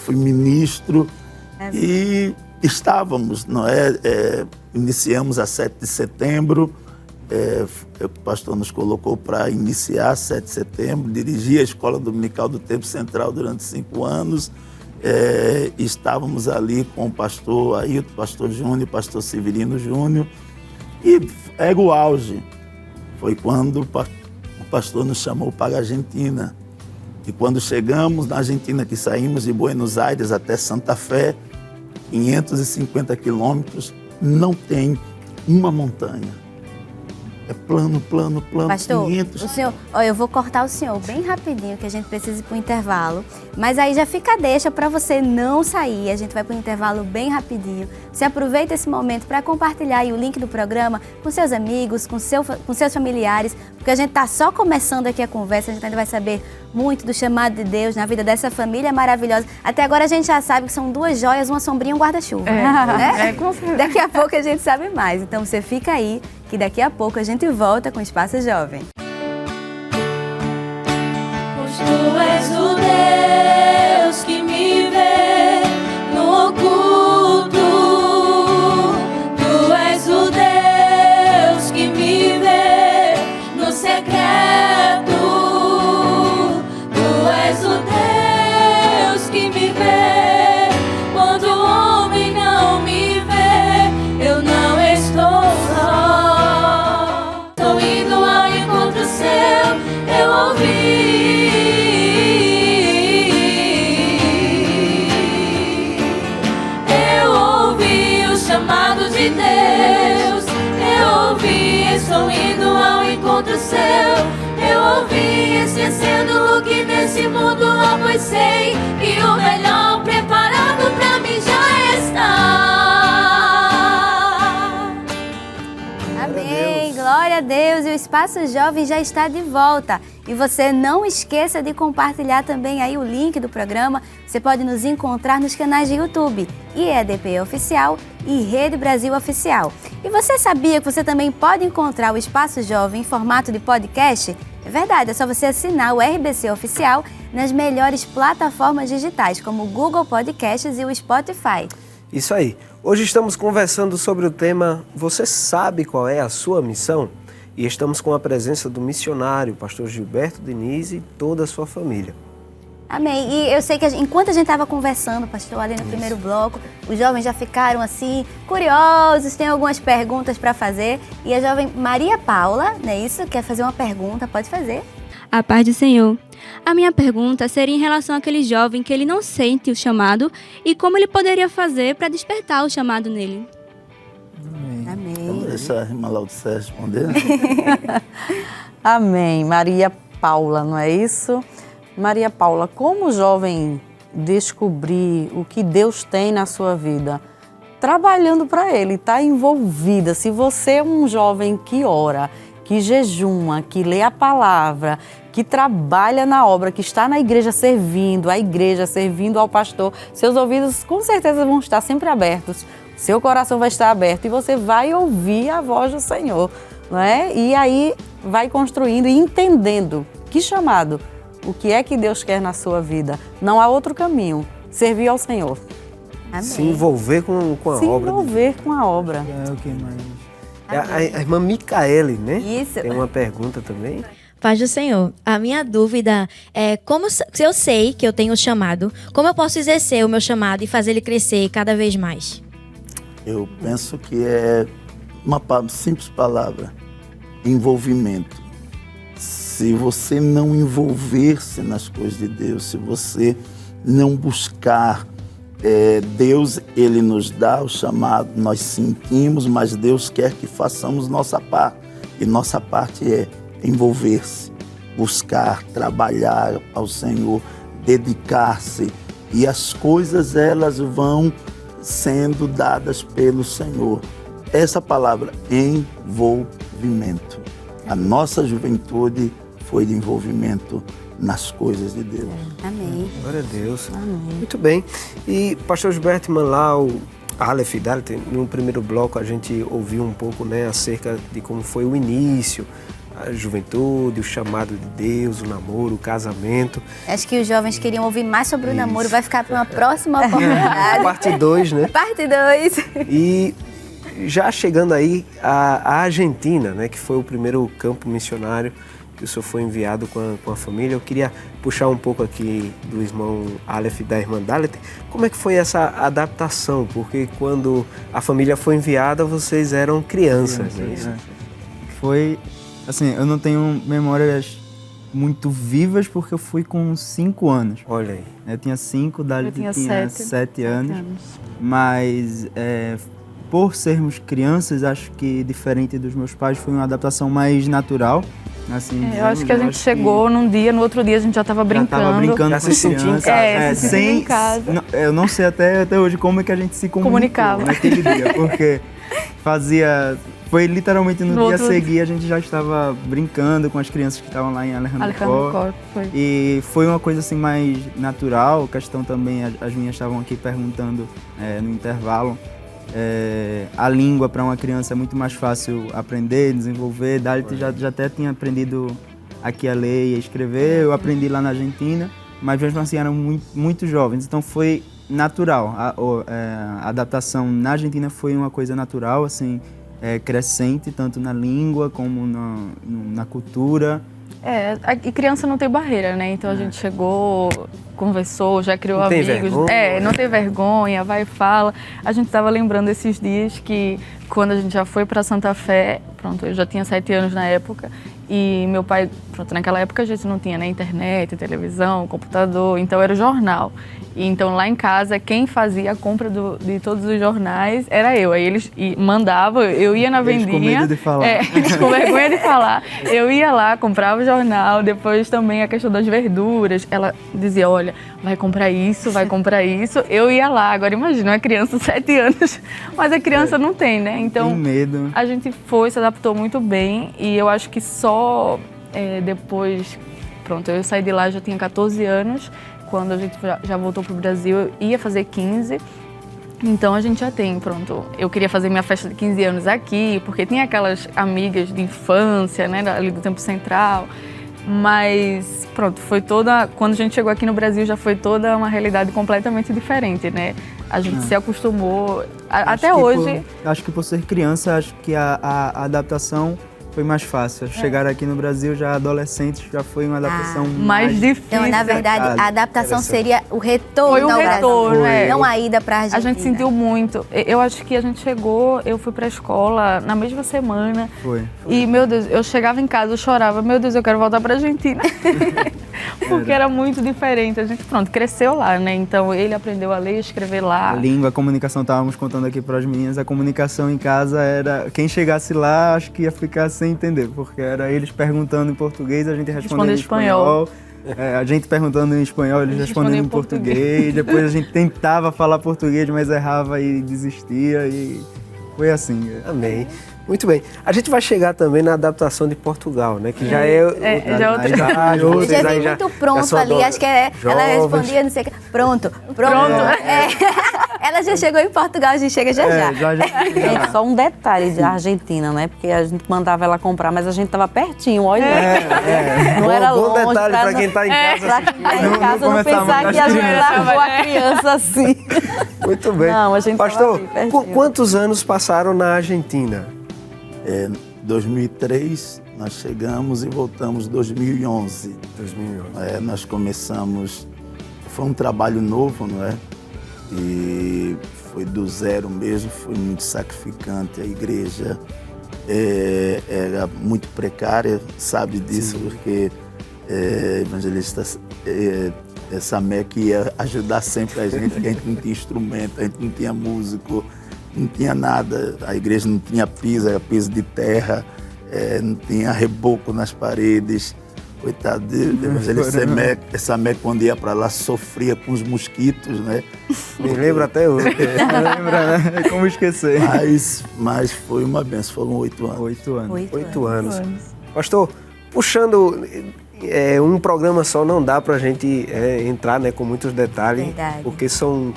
Fui ministro. E estávamos, iniciamos a 7 de setembro. O pastor nos colocou para iniciar 7 de setembro, dirigi a Escola Dominical do Templo Central durante 5 anos. Estávamos ali com o pastor Ailton, pastor Júnior, pastor Severino Júnior, e era o auge. Foi quando o pastor nos chamou para a Argentina. E quando chegamos na Argentina, que saímos de Buenos Aires até Santa Fé, 550 quilômetros, não tem uma montanha. É plano, plano, plano, Pastor, 500. o senhor, ó, eu vou cortar o senhor bem rapidinho, que a gente precisa ir para o intervalo. Mas aí já fica a deixa para você não sair. A gente vai para o intervalo bem rapidinho. Você aproveita esse momento para compartilhar aí o link do programa com seus amigos, com seus familiares, porque a gente está só começando aqui a conversa, a gente ainda vai saber muito do chamado de Deus na vida dessa família maravilhosa. Até agora a gente já sabe que são 2 joias, uma sombrinha e um guarda-chuva. Né? Com certeza. Daqui a pouco a gente sabe mais. Então você fica aí, que daqui a pouco a gente volta com o Espaço Jovem. Pois tu és o Deus que me vê no oculto. Tu és o Deus que me vê no secreto. Tu és o Deus que me vê quando o homem não me vê. Eu não estou só. Estou indo ao encontro seu. Eu ouvi o chamado de Deus. Eu ouvi, estou indo ao encontro seu. Eu ouvi, esquecendo o que nesse mundo há, pois sei que o melhor preparado pra mim já está. Amém, glória a Deus, e o Espaço Jovem já está de volta. E você não esqueça de compartilhar também aí o link do programa. Você pode nos encontrar nos canais de YouTube, IEDP Oficial e Rede Brasil Oficial. E você sabia que você também pode encontrar o Espaço Jovem em formato de podcast? É verdade, é só você assinar o RBC Oficial nas melhores plataformas digitais, como o Google Podcasts e o Spotify. Isso aí. Hoje estamos conversando sobre o tema Você sabe qual é a sua missão? E estamos com a presença do missionário, pastor Gilberto Diniz e toda a sua família. Amém. E eu sei que enquanto a gente estava conversando, pastor, ali no primeiro bloco, os jovens já ficaram assim, curiosos, tem algumas perguntas para fazer. E a jovem Maria Paula, não é isso? Quer fazer uma pergunta? Pode fazer. A paz do Senhor. A minha pergunta seria em relação àquele jovem que ele não sente o chamado e como ele poderia fazer para despertar o chamado nele. Amém. Vamos deixar a irmã Laudicé responder. Amém. Maria Paula, não é isso? Maria Paula, como o jovem descobrir o que Deus tem na sua vida? Trabalhando para Ele, está envolvida. Se você é um jovem que ora, que jejuma, que lê a palavra, que trabalha na obra, que está na igreja servindo, a igreja servindo ao pastor, seus ouvidos com certeza vão estar sempre abertos, seu coração vai estar aberto e você vai ouvir a voz do Senhor, não é? E aí vai construindo e entendendo que chamado, o que é que Deus quer na sua vida. Não há outro caminho, servir ao Senhor. Amém. Se envolver com a obra. Se envolver com a obra. É o que mais? A irmã Micaele, né? Isso. Tem uma pergunta também. Paz do Senhor. A minha dúvida é como, se eu sei que eu tenho chamado, como eu posso exercer o meu chamado e fazer ele crescer cada vez mais? Eu penso que é uma simples palavra: envolvimento. Se você não envolver-se nas coisas de Deus, se você não buscar Deus, Ele nos dá o chamado, nós sentimos, mas Deus quer que façamos nossa parte. E nossa parte é envolver-se, buscar, trabalhar ao Senhor, dedicar-se. E as coisas, elas vão sendo dadas pelo Senhor. Essa palavra, envolvimento. A nossa juventude foi de envolvimento nas coisas de Deus. Amém. Glória a Deus. Amém. Muito bem. E pastor Gilberto Manlau, Aleph Dalet, no primeiro bloco a gente ouviu um pouco, né, acerca de como foi o início, a juventude, o chamado de Deus, o namoro, o casamento. Acho que os jovens queriam ouvir mais sobre o namoro, vai ficar para uma próxima oportunidade. Parte 2, né? Parte 2. E já chegando aí a Argentina, né, que foi o primeiro campo missionário que o senhor foi enviado com a família. Eu queria puxar um pouco aqui do irmão Aleph e da irmã Dalet. Como é que foi essa adaptação? Porque quando a família foi enviada, vocês eram crianças, né? Isso? Foi, assim, eu não tenho memórias muito vivas porque eu fui com 5 anos. Olha aí. Eu tinha 5, Dalet Eu tinha tinha 7 7 anos. Mas por sermos crianças, acho que diferente dos meus pais, foi uma adaptação mais natural. Assim, Eu acho que a gente chegou num dia, no outro dia a gente já estava brincando. Já tava brincando Já com se sentia em criança. casa. Se sentia em casa. Eu não sei até hoje como é que a gente se Comunicava. naquele dia, porque foi literalmente no dia outro- a seguir a gente já estava brincando com as crianças que estavam lá em Alejandro Cor. foi. E foi uma coisa assim mais natural, questão também, as minhas estavam aqui perguntando no intervalo. A língua para uma criança é muito mais fácil aprender, desenvolver. Dalit já até tinha aprendido aqui a ler e a escrever, eu aprendi lá na Argentina, mas mesmo assim eram muito jovens, então foi natural. A adaptação na Argentina foi uma coisa natural, assim, crescente, tanto na língua como na cultura. E criança não tem barreira, né? Então a gente chegou, conversou, já criou Não tem amigos. vergonha. Não tem vergonha, vai e fala. A gente estava lembrando esses dias que quando a gente já foi para Santa Fé, pronto, eu já tinha 7 anos na época, e meu pai, pronto, naquela época a gente não tinha, né, internet, televisão, computador, então era o jornal. E então lá em casa, quem fazia a compra de todos os jornais era eu. Aí eles mandavam, eu ia na vendinha. Com medo de falar. Eles com vergonha de falar. Eu ia lá, comprava o jornal, depois também a questão das verduras. Ela dizia, olha, vai comprar isso, vai comprar isso. Eu ia lá. Agora imagina, uma criança de 7 anos, mas a criança não tem, né? Então Tem medo. a gente se adaptou muito bem e eu acho que só depois, pronto, eu saí de lá, já tinha 14 anos, quando a gente já voltou pro Brasil, eu ia fazer 15, então a gente já tem, pronto, eu queria fazer minha festa de 15 anos aqui, porque tinha aquelas amigas de infância, né, ali do Tempo Central, mas pronto, quando a gente chegou aqui no Brasil já foi toda uma realidade completamente diferente, né, a gente se acostumou, até hoje. Acho que por ser criança, acho que a adaptação foi mais fácil. Chegar aqui no Brasil já adolescentes já foi uma adaptação mais difícil. Então, na verdade, a adaptação seria o retorno Foi o ao retorno, Brasil, não a ida para a Argentina. A gente sentiu muito. Eu acho que a gente chegou, eu fui para a escola na mesma semana. Foi. E, meu Deus, eu chegava em casa, eu chorava. Meu Deus, eu quero voltar para a Argentina. Porque era muito diferente. A gente, pronto, cresceu lá, né? Então, ele aprendeu a ler e escrever lá. A língua, a comunicação, estávamos contando aqui para as meninas, a comunicação em casa era... Quem chegasse lá, acho que ia ficar sem entender, porque era eles perguntando em português, a gente respondendo em espanhol. A gente perguntando em espanhol, eles respondendo em português. Depois a gente tentava falar português, mas errava e desistia. E foi assim. Amém. Muito bem. A gente vai chegar também na adaptação de Portugal, né? Que já já outra idade, Eu vocês já aí vi muito pronto ali, acho que ela respondia, não sei o que. Pronto. Ela já chegou em Portugal, a gente chega já. Gente, só um detalhe da Argentina, né? Porque a gente mandava ela comprar, mas a gente tava pertinho, olha. Não era bom longe. detalhe para quem está em casa. Pra quem tá em casa não começar pensar muito que a as gente crianças. largou a criança assim. Muito bem. Não, a gente tava Pastor, ali, pertinho. quantos anos passaram na Argentina? 2003 nós chegamos e voltamos em 2011. 2011. Nós começamos, foi um trabalho novo, não é? E foi do zero mesmo, foi muito sacrificante. A igreja era muito precária, sabe disso, porque evangelista Samek ia ajudar sempre a gente, porque a gente não tinha instrumento, a gente não tinha músico, não tinha nada, a igreja não tinha piso, era piso de terra, não tinha reboco nas paredes. Coitado de evangelista Samek, quando ia para lá, sofria com os mosquitos, né? Me lembro até hoje. Lembra, né? Como esquecer? Mas foi uma benção, foram 8 anos. 8 anos. 8 anos. Pastor, puxando, um programa só não dá para a gente entrar, né, com muitos detalhes. Verdade. Porque são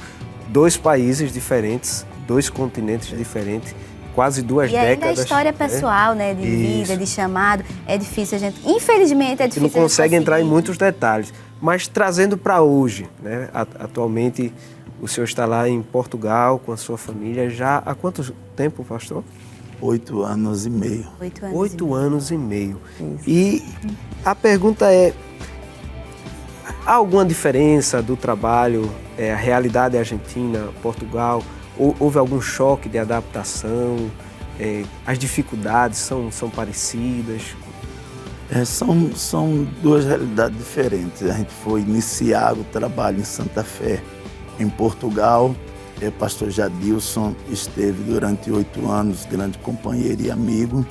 2 países diferentes, 2 continentes diferentes, quase 2 E ainda décadas. a história pessoal, né, de vida, de chamado, é difícil a gente, infelizmente é Você difícil não a gente consegue entrar em conseguir. muitos detalhes, mas trazendo para hoje, né? Atualmente o senhor está lá em Portugal com a sua família já há quanto tempo, pastor? 8 anos e meio. 8 anos. 8 anos e meio. E a pergunta é, há alguma diferença do trabalho, a realidade argentina, Portugal? Houve algum choque de adaptação? As dificuldades são parecidas? São 2 realidades diferentes. A gente foi iniciar o trabalho em Santa Fé, em Portugal, pastor Jadilson esteve durante 8 anos, grande companheiro e amigo.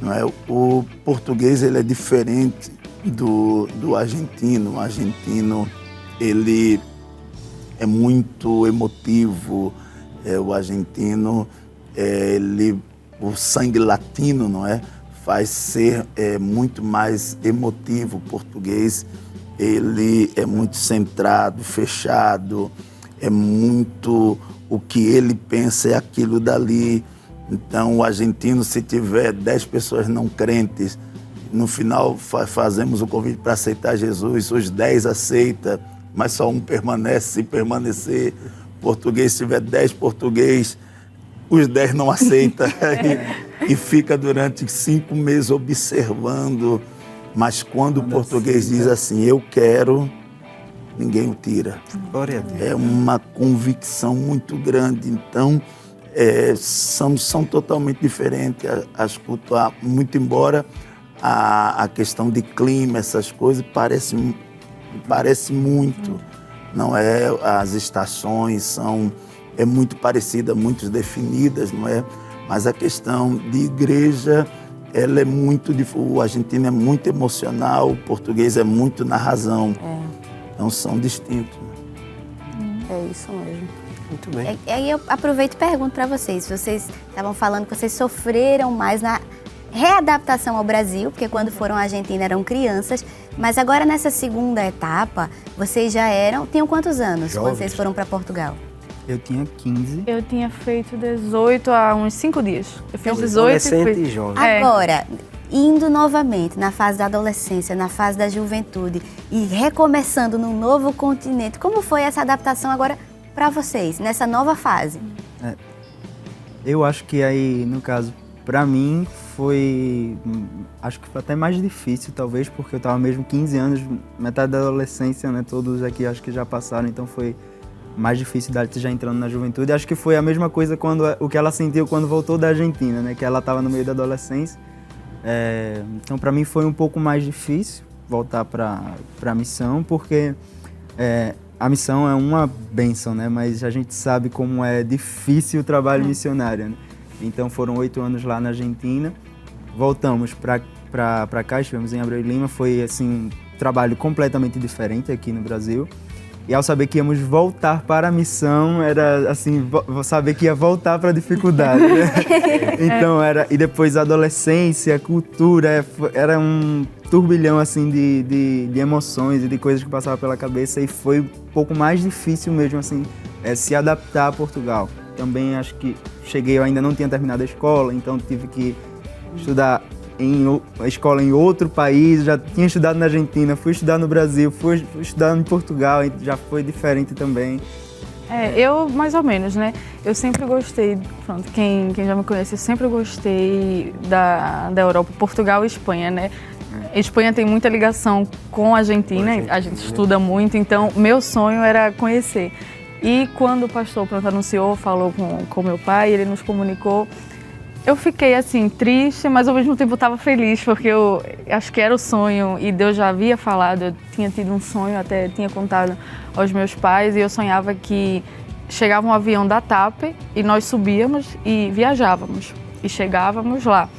Não é? O português ele é diferente do argentino. O argentino ele é muito emotivo. O argentino, o sangue latino, não é? Faz ser muito mais emotivo. O português ele é muito centrado, fechado. É muito o que ele pensa é aquilo dali. Então, o argentino, se tiver 10 pessoas não crentes, no final fazemos o convite para aceitar Jesus, os 10 aceitam, mas só um permanece. Se permanecer, português, se tiver 10 português, os 10 não aceitam e fica durante 5 meses observando. Mas quando o português diz assim, eu quero, ninguém o tira. Glória a Deus. É uma convicção muito grande. Então, são totalmente diferentes as culturas. Muito embora a questão de clima, essas coisas, parece muito. Não é? As estações é muito parecida, muito definidas, não é? Mas a questão de igreja, ela é muito... O argentino é muito emocional, o português é muito na razão. Então são distintos. É isso mesmo. Muito bem. Aí eu aproveito e pergunto para vocês. Vocês estavam falando que vocês sofreram mais na readaptação ao Brasil, porque quando foram à Argentina eram crianças, mas agora nessa segunda etapa, vocês já tinham quantos anos quando vocês foram para Portugal? Eu tinha 15. Eu tinha feito 18 há uns 5 dias. Eu fiz 18 Adolescente e jovem. Agora, indo novamente na fase da adolescência, na fase da juventude e recomeçando num novo continente, como foi essa adaptação agora para vocês, nessa nova fase? Eu acho que aí, no caso, para mim foi, acho que foi até mais difícil, talvez, porque eu tava mesmo 15 anos, metade da adolescência, né? Todos aqui acho que já passaram, então foi mais difícil da já entrando na juventude. Acho que foi a mesma coisa o que ela sentiu quando voltou da Argentina, né? Que ela estava no meio da adolescência. Então, para mim foi um pouco mais difícil voltar para a missão, porque a missão é uma bênção, né? Mas a gente sabe como é difícil o trabalho missionário, né? Então, foram 8 anos lá na Argentina. Voltamos para cá, estivemos em Abreu e Lima. Foi, assim, um trabalho completamente diferente aqui no Brasil. E ao saber que íamos voltar para a missão, era assim, saber que ia voltar para a dificuldade, né? Então e depois a adolescência, a cultura, era um turbilhão assim de emoções e de coisas que passavam pela cabeça, e foi um pouco mais difícil mesmo assim, se adaptar a Portugal. Também acho que eu ainda não tinha terminado a escola, então tive que estudar a escola em outro país, já tinha estudado na Argentina, fui estudar no Brasil, fui estudar em Portugal, já foi diferente também. Eu mais ou menos, né? Eu sempre gostei, pronto, quem já me conhece, eu sempre gostei da Europa, Portugal e Espanha, né? A Espanha tem muita ligação com a Argentina, a gente estuda muito, então meu sonho era conhecer. E quando o pastor anunciou, falou com meu pai, ele nos comunicou, eu fiquei assim, triste, mas ao mesmo tempo eu estava feliz, porque eu acho que era o sonho e Deus já havia falado, eu tinha tido um sonho, até tinha contado aos meus pais, e eu sonhava que chegava um avião da TAP e nós subíamos e viajávamos, e chegávamos lá.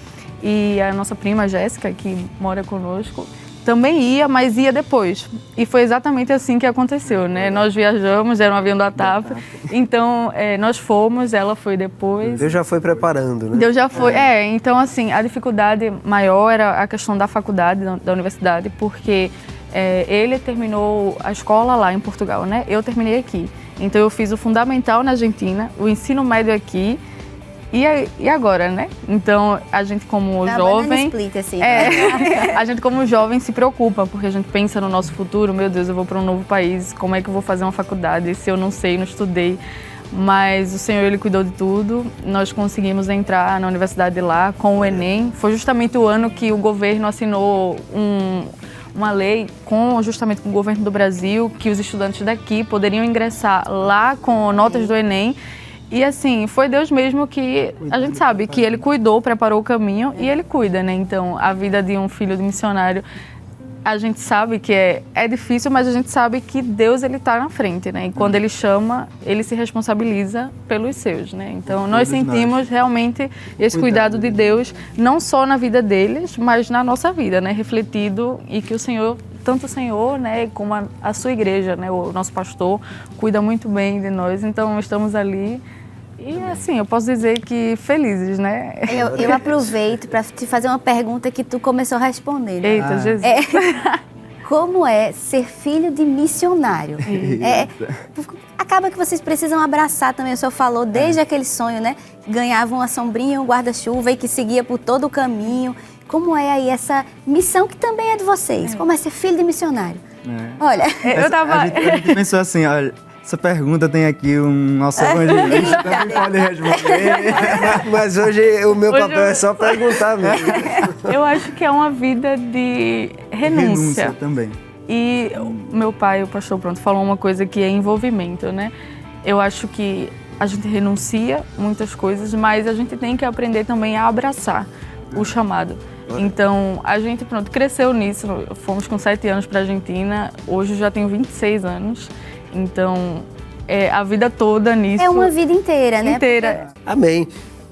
E a nossa prima Jéssica, que mora conosco, também ia, mas ia depois. E foi exatamente assim que aconteceu, né? Nós viajamos, era um avião da TAP, então nós fomos, ela foi depois. Deus já foi preparando, né? Deus já foi, então assim, a dificuldade maior era a questão da faculdade, da universidade, porque ele terminou a escola lá em Portugal, né? Eu terminei aqui. Então eu fiz o fundamental na Argentina, o ensino médio aqui, e agora, né? Então, a gente como jovem... Split, assim. A gente como jovem se preocupa, porque a gente pensa no nosso futuro, meu Deus, eu vou para um novo país, como é que eu vou fazer uma faculdade se eu não sei, não estudei? Mas o Senhor, Ele cuidou de tudo, nós conseguimos entrar na universidade lá com o Enem. Foi justamente o ano que o governo assinou uma lei justamente com o governo do Brasil, que os estudantes daqui poderiam ingressar lá com notas do Enem. E assim, foi Deus mesmo que a gente sabe que Ele cuidou, preparou o caminho e Ele cuida, né? Então, a vida de um filho de missionário a gente sabe que é difícil, mas a gente sabe que Deus, ele tá na frente, né? E quando ele chama, ele se responsabiliza pelos seus, né? Então, nós sentimos realmente esse cuidado de Deus, não só na vida deles, mas na nossa vida, né? Refletido, e que o Senhor, tanto o Senhor, né, como a sua igreja, né, o nosso pastor, cuida muito bem de nós. Então, estamos ali. E assim, eu posso dizer que felizes, né? Eu aproveito para te fazer uma pergunta que tu começou respondendo. Eita, Jesus. Como é ser filho de missionário? Acaba que vocês precisam abraçar também, o senhor falou, desde aquele sonho, né? Ganhavam uma sombrinha, um guarda-chuva e que seguia por todo o caminho. Como é aí essa missão que também é de vocês? Como é ser filho de missionário? Olha, A gente pensou assim, olha, essa pergunta tem aqui um nosso evangelista que também pode responder. Mas hoje o meu papel é só perguntar mesmo. Eu acho que é uma vida de renúncia. Também. E o meu pai, o pastor, falou uma coisa que é envolvimento, né? Eu acho que a gente renuncia muitas coisas, mas a gente tem que aprender também a abraçar o chamado. Então, a gente, cresceu nisso. Fomos com 7 anos para a Argentina. Hoje eu já tenho 26 anos. Então, a vida toda nisso. É uma vida inteira, né? Inteira. Amém.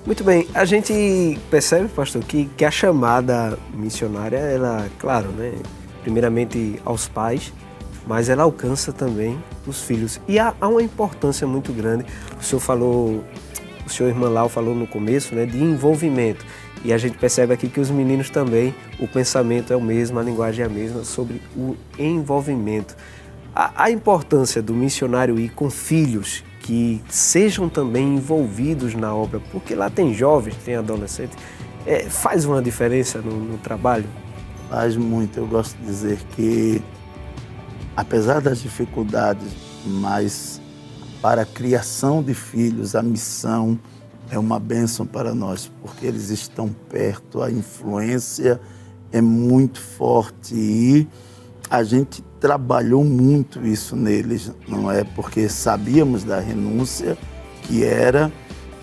Muito bem. A gente percebe, pastor, que a chamada missionária, ela, claro, né? Primeiramente aos pais, mas ela alcança também os filhos. E há uma importância muito grande. O senhor irmão Lau falou no começo, né? De envolvimento. E a gente percebe aqui que os meninos também, o pensamento é o mesmo, a linguagem é a mesma, sobre o envolvimento. A importância do missionário ir com filhos que sejam também envolvidos na obra, porque lá tem jovens, tem adolescentes, faz uma diferença no trabalho? Faz muito. Eu gosto de dizer que, apesar das dificuldades, mas para a criação de filhos, a missão é uma bênção para nós, porque eles estão perto, a influência é muito forte e a gente trabalhou muito isso neles, não é? Porque sabíamos da renúncia que era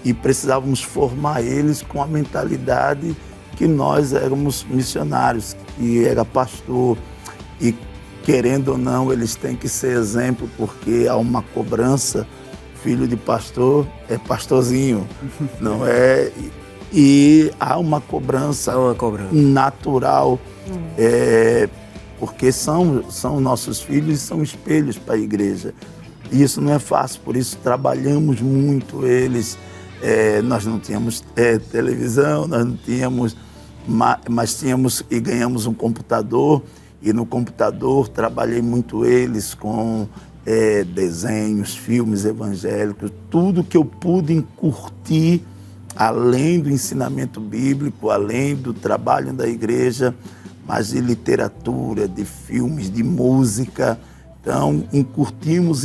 e precisávamos formar eles com a mentalidade que nós éramos missionários, que era pastor e, querendo ou não, eles têm que ser exemplo, porque há uma cobrança. Filho de pastor é pastorzinho, não é? E há uma cobrança, natural, porque são nossos filhos e são espelhos para a igreja. E isso não é fácil, por isso trabalhamos muito eles. Nós não tínhamos televisão, nós não tínhamos, mas tínhamos e ganhamos um computador, e no computador trabalhei muito eles com desenhos, filmes evangélicos, tudo que eu pude encurtir, além do ensinamento bíblico, além do trabalho da igreja, mas de literatura, de filmes, de música. Então, encurtimos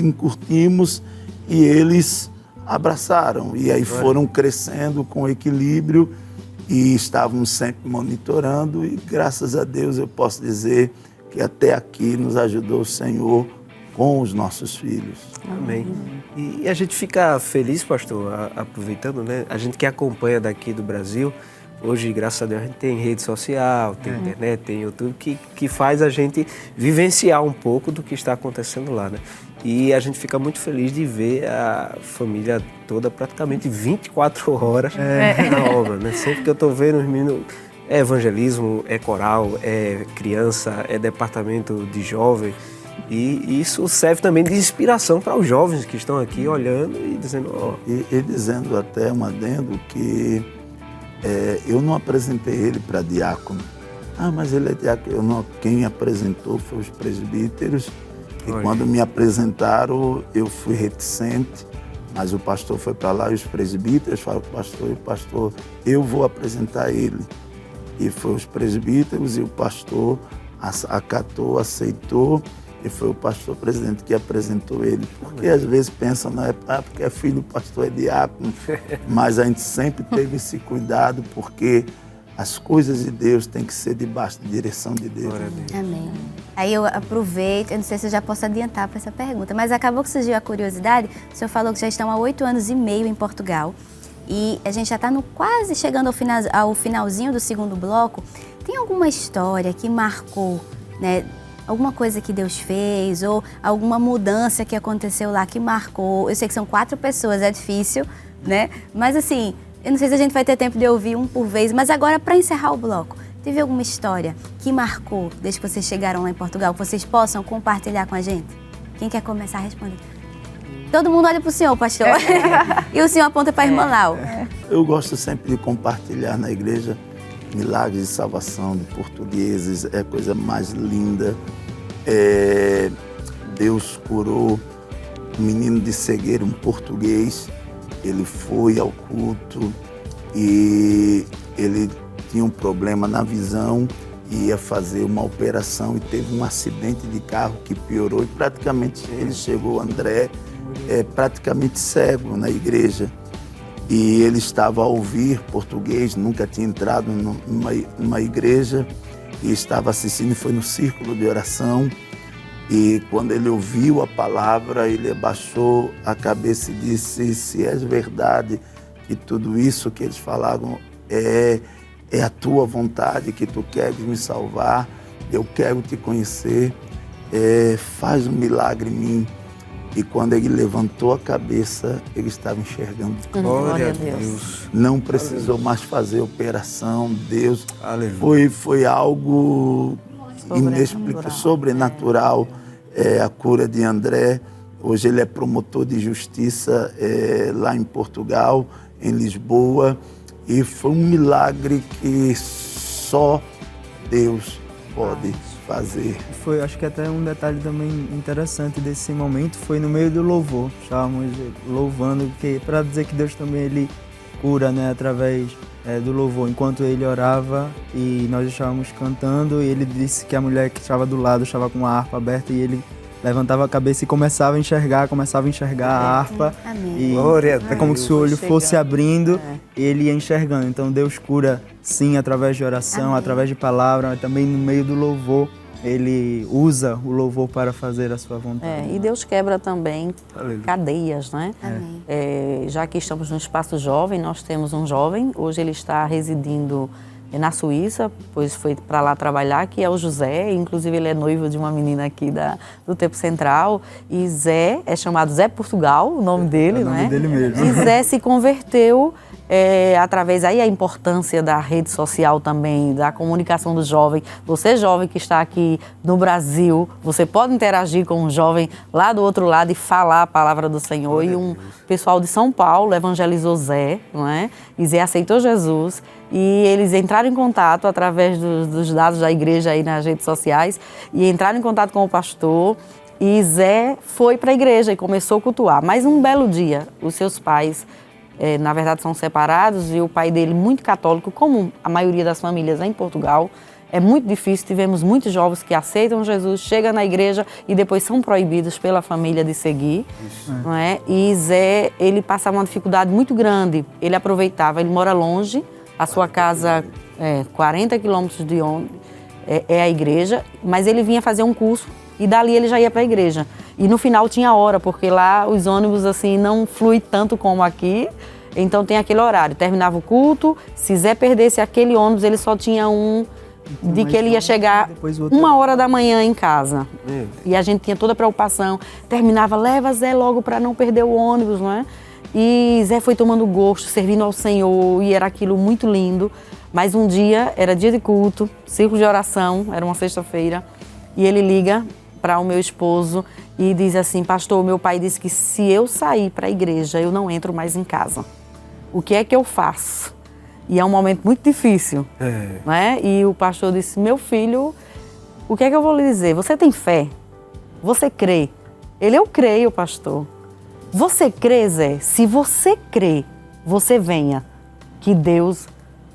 e eles abraçaram. E aí foram crescendo com equilíbrio e estávamos sempre monitorando e, graças a Deus, eu posso dizer que até aqui nos ajudou o Senhor com os nossos filhos. Amém. E a gente fica feliz, pastor, aproveitando, né? A gente que acompanha daqui do Brasil, hoje, graças a Deus, a gente tem rede social, tem internet, tem YouTube, que faz a gente vivenciar um pouco do que está acontecendo lá, né? E a gente fica muito feliz de ver a família toda praticamente 24 horas na obra, né? Sempre que eu estou vendo os meninos, é evangelismo, é coral, é criança, é departamento de jovens. E isso serve também de inspiração para os jovens que estão aqui olhando e dizendo... E dizendo até um adendo que eu não apresentei ele para diácono. Mas ele é diácono. Quem me apresentou foi os presbíteros. E quando me apresentaram, eu fui reticente. Mas o pastor foi para lá e os presbíteros falaram para o pastor, eu vou apresentar ele. E foi os presbíteros e o pastor acatou, aceitou. E foi o pastor presidente que apresentou ele. Porque às vezes pensam, não é porque é filho do pastor, é diácono. Mas a gente sempre teve esse cuidado, porque as coisas de Deus têm que ser debaixo da direção de Deus. Amém. Aí eu aproveito, eu não sei se eu já posso adiantar para essa pergunta, mas acabou que surgiu a curiosidade. O senhor falou que já estão há 8 anos e meio em Portugal. E a gente já está quase chegando ao finalzinho do segundo bloco. Tem alguma história que marcou né? Alguma coisa que Deus fez ou alguma mudança que aconteceu lá que marcou. Eu sei que são 4 pessoas, é difícil, né? Mas assim, eu não sei se a gente vai ter tempo de ouvir um por vez, mas agora para encerrar o bloco, teve alguma história que marcou desde que vocês chegaram lá em Portugal, que vocês possam compartilhar com a gente? Quem quer começar a responder? Todo mundo olha para o senhor, pastor. E o senhor aponta para a irmã Lau. Eu gosto sempre de compartilhar na igreja milagres de salvação de portugueses, é a coisa mais linda. Deus curou um menino de cegueira, um português. Ele foi ao culto e ele tinha um problema na visão, ia fazer uma operação e teve um acidente de carro que piorou e praticamente ele chegou, André, praticamente cego na igreja. E ele estava a ouvir português, nunca tinha entrado numa igreja e estava assistindo, foi no círculo de oração. E quando ele ouviu a palavra, ele abaixou a cabeça e disse: se é verdade que tudo isso que eles falavam é a tua vontade, que tu queres me salvar, eu quero te conhecer, faz um milagre em mim. E quando ele levantou a cabeça, ele estava enxergando. Glória a Deus. Não precisou mais fazer operação. Deus Aleluia. foi algo inexplicável, sobrenatural. A cura de André. Hoje ele é promotor de justiça lá em Portugal, em Lisboa. E foi um milagre que só Deus pode fazer. Foi, acho que até um detalhe também interessante desse momento foi no meio do louvor. Estávamos louvando, para dizer que Deus também ele cura, né, através do louvor. Enquanto ele orava e nós estávamos cantando, e ele disse que a mulher que estava do lado estava com a harpa aberta e ele levantava a cabeça e começava a enxergar a harpa. Amém. E Glória a Deus. é como se o olho fosse abrindo e ele ia enxergando. Então Deus cura sim através de oração, Amém. através de palavra, mas também no meio do louvor. Ele usa o louvor para fazer a sua vontade. E Deus quebra também Aleluia. cadeias, né? Amém. Já que estamos no Espaço Jovem, nós temos um jovem, hoje ele está residindo na Suíça, pois foi para lá trabalhar, que é o José, inclusive ele é noivo de uma menina aqui do Tempo Central, e Zé, é chamado Zé Portugal, o nome dele, o nome né? dele mesmo. E Zé se converteu através aí a importância da rede social também, da comunicação do jovem. Você jovem que está aqui no Brasil, você pode interagir com um jovem lá do outro lado e falar a palavra do Senhor. E um pessoal de São Paulo evangelizou Zé, não é? E Zé aceitou Jesus. E eles entraram em contato através dos dados da igreja aí nas redes sociais e entraram em contato com o pastor. E Zé foi para a igreja e começou a cultuar. Mas um belo dia, os seus pais, na verdade, são separados e o pai dele, muito católico, como a maioria das famílias em Portugal, é muito difícil. Tivemos muitos jovens que aceitam Jesus, chegam na igreja e depois são proibidos pela família de seguir. Não é? E Zé, ele passava uma dificuldade muito grande. Ele aproveitava, ele mora longe, a sua casa 40 quilômetros de onde é a igreja, mas ele vinha fazer um curso e dali ele já ia para a igreja. E no final tinha hora, porque lá os ônibus assim não fluem tanto como aqui, então tem aquele horário. Terminava o culto, se Zé perdesse aquele ônibus, ele só tinha de que ele ia chegar 1h da manhã em casa. E a gente tinha toda a preocupação, terminava, leva Zé logo para não perder o ônibus, não é? E Zé foi tomando gosto, servindo ao Senhor, e era aquilo muito lindo. Mas um dia, era dia de culto, círculo de oração, era uma sexta-feira, e ele liga para o meu esposo e diz assim: pastor, meu pai disse que se eu sair para a igreja, eu não entro mais em casa. O que é que eu faço? E é um momento muito difícil, né? E o pastor disse: meu filho, o que é que eu vou lhe dizer? Você tem fé? Você crê? Ele: eu creio, pastor. Você crê, Zé? Se você crê, você venha, que Deus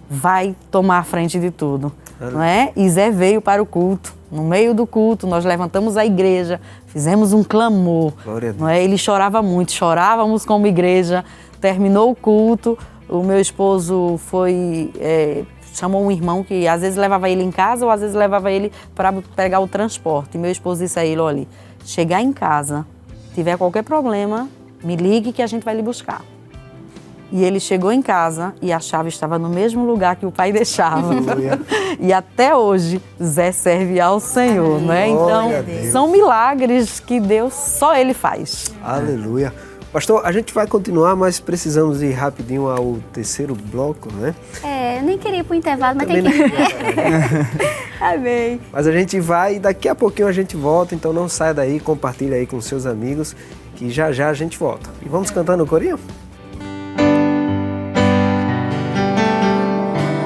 vai tomar a frente de tudo, não é? E Zé veio para o culto. No meio do culto, nós levantamos a igreja, fizemos um clamor, não é? Ele chorava muito, chorávamos como igreja. Terminou o culto, o meu esposo chamou um irmão que às vezes levava ele em casa ou às vezes levava ele para pegar o transporte. E meu esposo disse a ele: olha, chegar em casa, tiver qualquer problema, me ligue que a gente vai lhe buscar. E ele chegou em casa e a chave estava no mesmo lugar que o pai deixava. E até hoje, Zé serve ao Senhor, né? Então, são milagres que Deus, só Ele faz. Aleluia. Pastor, a gente vai continuar, mas precisamos ir rapidinho ao terceiro bloco, né? Eu nem queria ir pro intervalo, mas tem que ir. Amém. Mas a gente vai e daqui a pouquinho a gente volta, então não saia daí, compartilha aí com seus amigos, que já já a gente volta. E vamos cantando o corinho?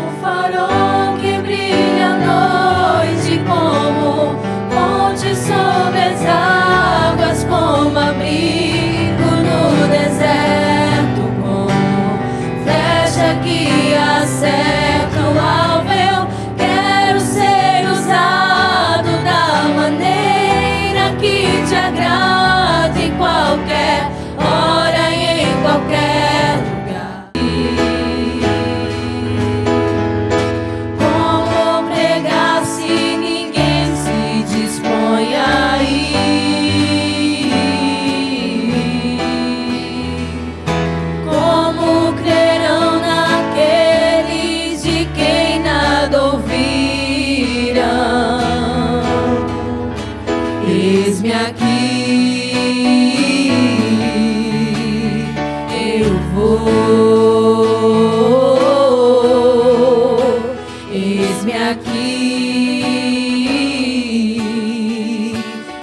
O farol que brilha à noite como ponte sobre as águas, como abrigo no deserto, como flecha que acerta o alvo. Eu quero ser usado da maneira que te agrade em qualquer hora e em qualquer lugar. Como pregar se ninguém se dispõe a ir? Como crerão naqueles de quem nada ouviram? Eis-me aqui, eu vou. Eis-me aqui,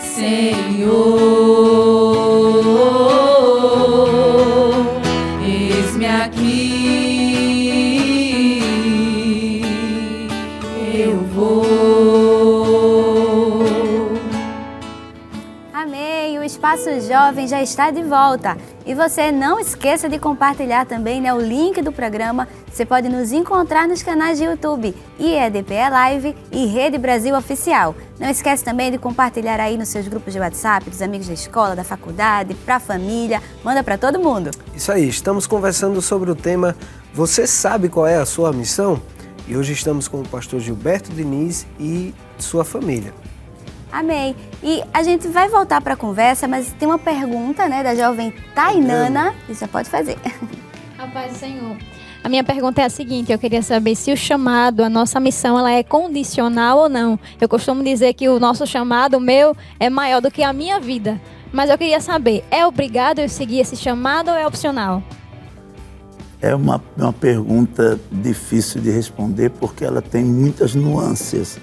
Senhor. Eis-me aqui, eu vou. Amém! O Espaço Jovem já está de volta. E você não esqueça de compartilhar também, né, o link do programa. Você pode nos encontrar nos canais de YouTube, IEDPE Live e Rede Brasil Oficial. Não esquece também de compartilhar aí nos seus grupos de WhatsApp, dos amigos da escola, da faculdade, para a família. Manda para todo mundo. Isso aí, estamos conversando sobre o tema Você sabe qual é a sua missão? E hoje estamos com o pastor Gilberto Diniz e sua família. Amém. E a gente vai voltar para a conversa, mas tem uma pergunta, né, da jovem Tainana. Você pode fazer. A paz do Senhor. A minha pergunta é a seguinte: eu queria saber se o chamado, a nossa missão, ela é condicional ou não. Eu costumo dizer que o nosso chamado, o meu, é maior do que a minha vida. Mas eu queria saber, é obrigado eu seguir esse chamado ou é opcional? É uma pergunta difícil de responder porque ela tem muitas nuances.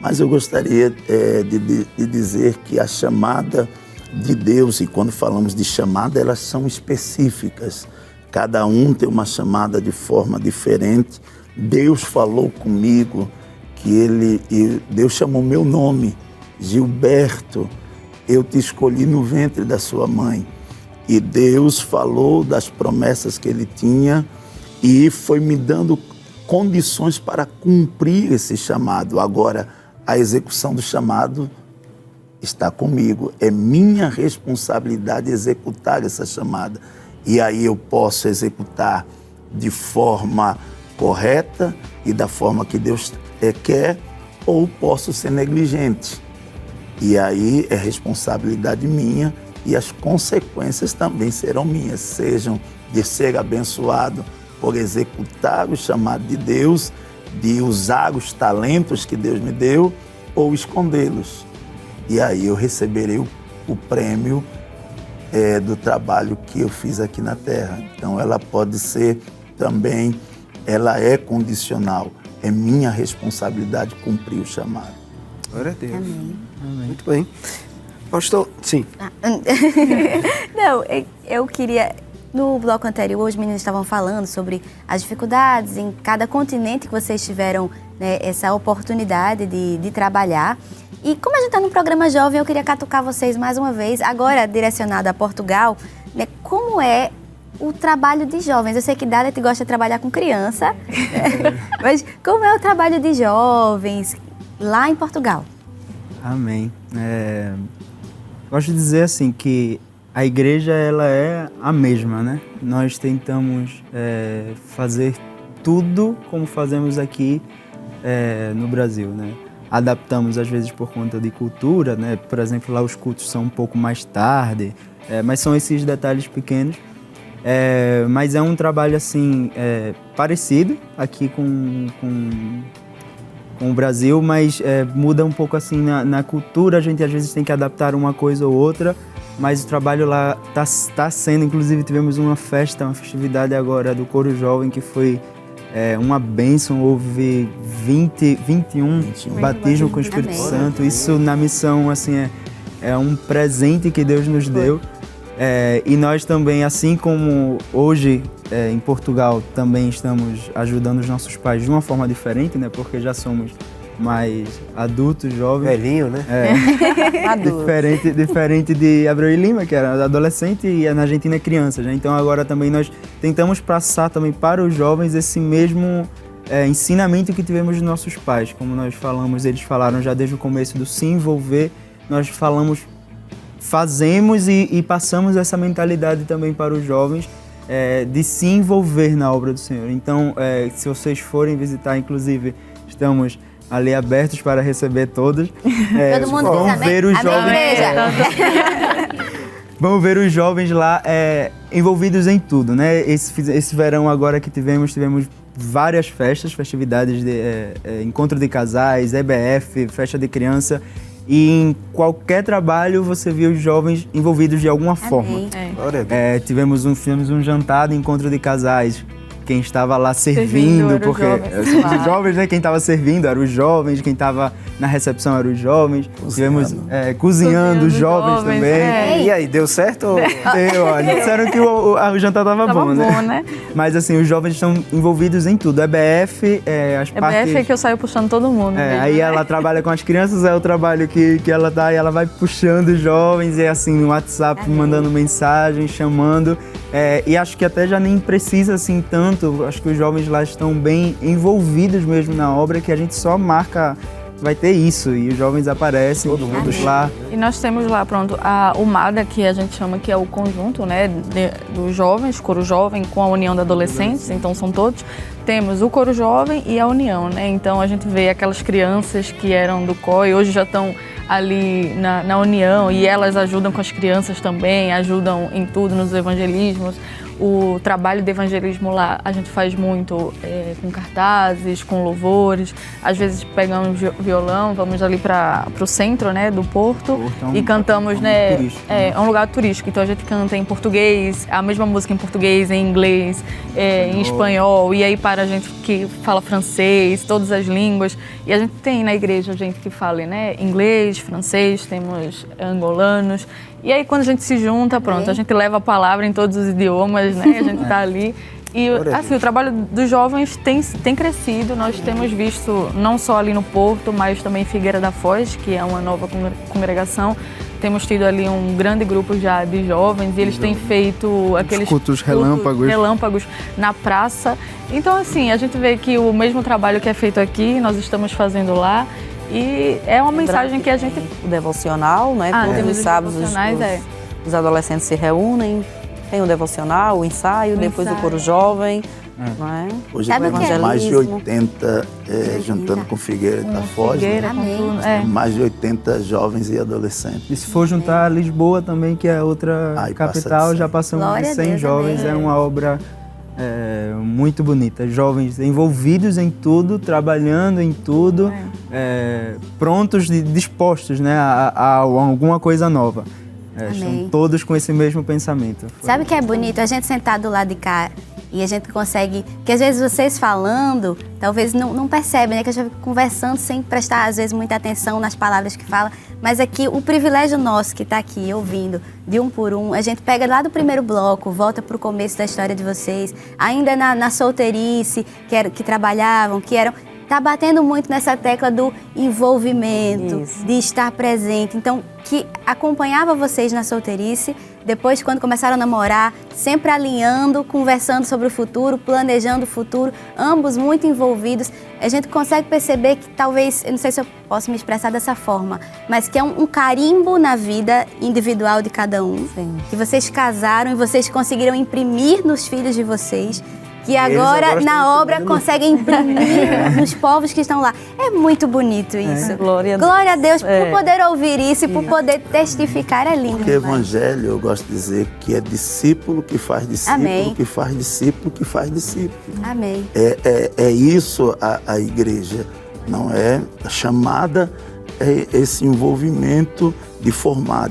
Mas eu gostaria de dizer que a chamada de Deus, e quando falamos de chamada, elas são específicas. Cada um tem uma chamada de forma diferente. Deus falou comigo que Deus chamou meu nome, Gilberto, eu te escolhi no ventre da sua mãe. E Deus falou das promessas que Ele tinha e foi me dando condições para cumprir esse chamado. Agora, a execução do chamado está comigo. É minha responsabilidade executar essa chamada. E aí eu posso executar de forma correta e da forma que Deus quer, ou posso ser negligente. E aí é responsabilidade minha e as consequências também serão minhas, sejam de ser abençoado por executar o chamado de Deus, de usar os talentos que Deus me deu ou escondê-los. E aí eu receberei o prêmio do trabalho que eu fiz aqui na Terra. Então ela pode ser também, ela é condicional. É minha responsabilidade cumprir o chamado. Glória a Deus. Amém. Muito bem. Pastor, sim. Não, eu queria... No bloco anterior, os meninos estavam falando sobre as dificuldades em cada continente que vocês tiveram, né, essa oportunidade de trabalhar. E como a gente está no programa jovem, eu queria catucar vocês mais uma vez, agora direcionado a Portugal, né, como é o trabalho de jovens? Eu sei que Dalet gosta de trabalhar com criança, né? Mas como é o trabalho de jovens lá em Portugal? Amém. Gosto de dizer assim que a igreja, ela é a mesma, né? Nós tentamos fazer tudo como fazemos aqui no Brasil, né? Adaptamos às vezes por conta de cultura, né? Por exemplo, lá os cultos são um pouco mais tarde, mas são esses detalhes pequenos. Mas é um trabalho assim parecido aqui com o Brasil, mas muda um pouco assim na cultura. A gente às vezes tem que adaptar uma coisa ou outra, mas o trabalho lá está sendo, inclusive tivemos uma festividade agora do Coro Jovem que foi uma bênção. Houve 21 batismos com o Espírito Santo. Isso na missão assim é um presente que Deus nos deu. E nós também, assim como hoje em Portugal, também estamos ajudando os nossos pais de uma forma diferente, né? Porque já somos mais adultos, jovens. Velhinho, né? Diferente de Abreu e Lima, que era adolescente, e na Argentina é criança. Já. Então agora também nós tentamos passar também para os jovens esse mesmo ensinamento que tivemos dos nossos pais. Como nós falamos, eles falaram já desde o começo do se envolver, nós fazemos e passamos essa mentalidade também para os jovens de se envolver na obra do Senhor. Então, se vocês forem visitar, inclusive, estamos ali abertos para receber todos. Todo mundo vão ver os jovens. Vamos ver os jovens lá envolvidos em tudo, né? Esse verão agora que tivemos várias festividades de encontro de casais, EBF, festa de criança. E em qualquer trabalho você viu os jovens envolvidos de alguma forma. Tivemos um jantar de encontro de casais. Quem estava lá servindo, porque os jovens, né? Quem estava servindo eram os jovens, quem estava na recepção eram os jovens. Tivemos cozinhando os jovens também. E aí, deu certo? Deu, olha. Disseram que o jantar estava bom, né? Mas assim, os jovens estão envolvidos em tudo. EBF, as partes... EBF é que eu saio puxando todo mundo. Mesmo, aí ela trabalha com as crianças, é o trabalho que ela dá, e ela vai puxando os jovens, e assim, no WhatsApp, mandando mensagem, chamando. E acho que até já nem precisa assim tanto. Acho que os jovens lá estão bem envolvidos mesmo na obra, que a gente só marca, vai ter isso, e os jovens aparecem, todo mundo lá. E nós temos lá, o MADA, que a gente chama que é o conjunto, né, dos jovens, Coro Jovem com a União de Adolescentes, então são todos. Temos o Coro Jovem e a União, né, então a gente vê aquelas crianças que eram do COI, hoje já estão ali na União, e elas ajudam com as crianças também, ajudam em tudo, nos evangelismos. O trabalho de evangelismo lá a gente faz muito com cartazes, com louvores. Às vezes pegamos violão, vamos ali para o centro, né, do Porto, e cantamos, né? É um lugar turístico, então a gente canta em português, a mesma música em português, em inglês, em espanhol, e aí para a gente que fala francês, todas as línguas. E a gente tem na igreja gente que fala, né, inglês, francês, temos angolanos. E aí, quando a gente se junta, a gente leva a palavra em todos os idiomas, né? A gente está ali. E, assim, o trabalho dos jovens tem crescido. Nós temos visto, não só ali no Porto, mas também em Figueira da Foz, que é uma nova congregação. Temos tido ali um grande grupo já de jovens, e eles têm feito aqueles cultos relâmpagos na praça. Então, assim, a gente vê que o mesmo trabalho que é feito aqui, nós estamos fazendo lá. E é uma mensagem que a gente... O devocional, né? Todos os sábados os adolescentes se reúnem, tem o devocional, o ensaio, depois o Coro Jovem. Não é? Hoje temos mais de 80, juntando com Figueira da Foz, mais de 80 jovens e adolescentes. E se for juntar Lisboa também, que é outra capital, já passamos de 100 jovens, é uma obra... muito bonita, jovens envolvidos em tudo, trabalhando em tudo, prontos, dispostos, né, a alguma coisa nova. Estão todos com esse mesmo pensamento. Sabe o que é bonito? A gente sentar do lado de cá e a gente consegue... Que às vezes vocês falando, talvez não percebem, né? Que a gente fica conversando sem prestar, às vezes, muita atenção nas palavras que fala. Mas aqui, o privilégio nosso que está aqui ouvindo, de um por um, a gente pega lá do primeiro bloco, volta para o começo da história de vocês, ainda na solteirice, que trabalhavam, que eram... Está batendo muito nessa tecla do envolvimento, de estar presente. Então, que acompanhava vocês na solteirice, depois quando começaram a namorar, sempre alinhando, conversando sobre o futuro, planejando o futuro, ambos muito envolvidos. A gente consegue perceber que talvez, eu não sei se eu posso me expressar dessa forma, mas que é um carimbo na vida individual de cada um. Sim. Que vocês casaram e vocês conseguiram imprimir nos filhos de vocês. que agora estão na obra estudando. conseguem imprimir nos povos que estão lá. É muito bonito isso. Glória a Deus. Glória a Deus por É. poder ouvir isso e por poder testificar. É lindo. Porque demais. evangelho, eu gosto de dizer que é discípulo que faz discípulo, Amém. que faz discípulo, que faz discípulo. Amém. É isso a igreja, não é? A chamada é esse envolvimento de formar.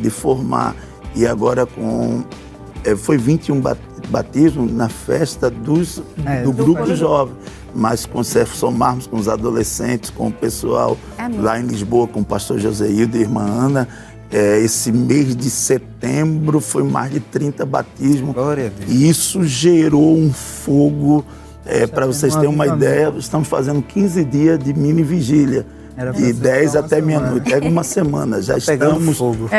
E agora foi 21 batismos na festa do grupo jovem. Mas se somarmos com os adolescentes, com o pessoal Amém. lá em Lisboa, com o pastor Joseildo e a irmã Ana, esse mês de setembro foi mais de 30 batismos. Glória a Deus. E isso gerou um fogo. Para vocês terem uma ideia, estamos fazendo 15 dias de mini vigília. De 10 até meia-noite. É uma semana. Já estamos fogo.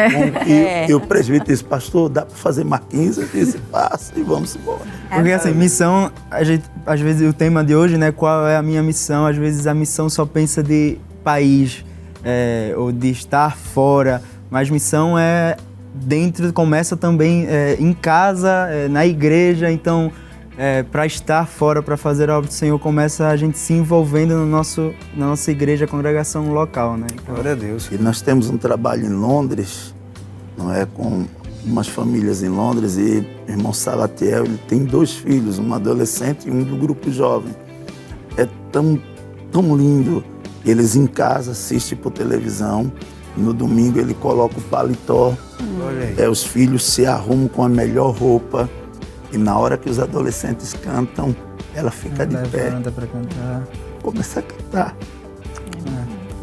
E o presbítero disse, pastor, dá para fazer mais 15? Eu disse, passa e vamos embora. Porque assim, missão, às vezes o tema de hoje, né, qual é a minha missão? Às vezes a missão só pensa de país, ou de estar fora, mas missão é dentro, começa também em casa, na igreja, então para estar fora, para fazer a obra do Senhor, começa a gente se envolvendo na nossa igreja, congregação local, né? Então, Glória a Deus. E nós temos um trabalho em Londres, não é, com umas famílias em Londres, e o irmão Salatiel, ele tem 2 filhos, um adolescente e um do grupo jovem. É tão lindo. Eles em casa assistem por televisão, no domingo ele coloca o paletó, Olha aí. os filhos se arrumam com a melhor roupa, e na hora que os adolescentes cantam, ela fica de pé, levanta para cantar. começa a cantar.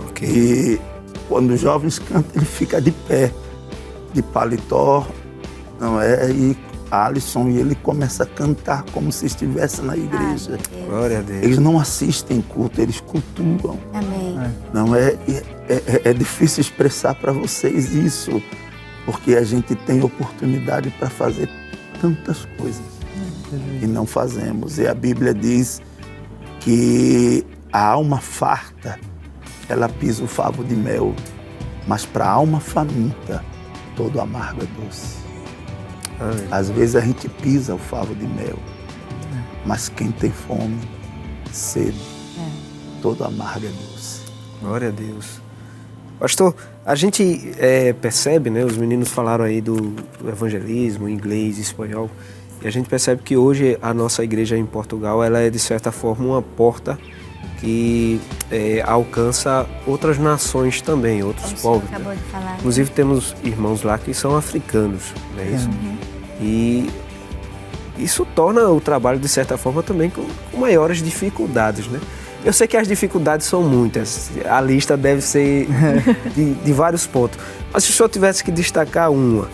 Ok. E quando os jovens cantam, ele fica de pé, de paletó, não é? E Alisson, e ele começa a cantar como se estivesse na igreja. Glória a Deus. Eles não assistem culto, eles cultuam. Amém. Não é? É difícil expressar para vocês isso, porque a gente tem oportunidade para fazer tantas coisas e não fazemos. E a Bíblia diz que a alma farta, ela pisa o favo de mel, mas para a alma faminta, todo amargo é doce. Amém. Às vezes a gente pisa o favo de mel, mas quem tem fome, sede, todo amargo é doce. Glória a Deus. Pastor, a gente percebe, né? Os meninos falaram aí do evangelismo, inglês, espanhol, e a gente percebe que hoje a nossa igreja em Portugal, ela é de certa forma uma porta que alcança outras nações também, outros povos. Acabou de falar. Inclusive temos irmãos lá que são africanos, não é isso? E isso torna o trabalho, de certa forma, também com maiores dificuldades, né? Eu sei que as dificuldades são muitas, a lista deve ser de vários pontos. Mas se o senhor tivesse que destacar uma,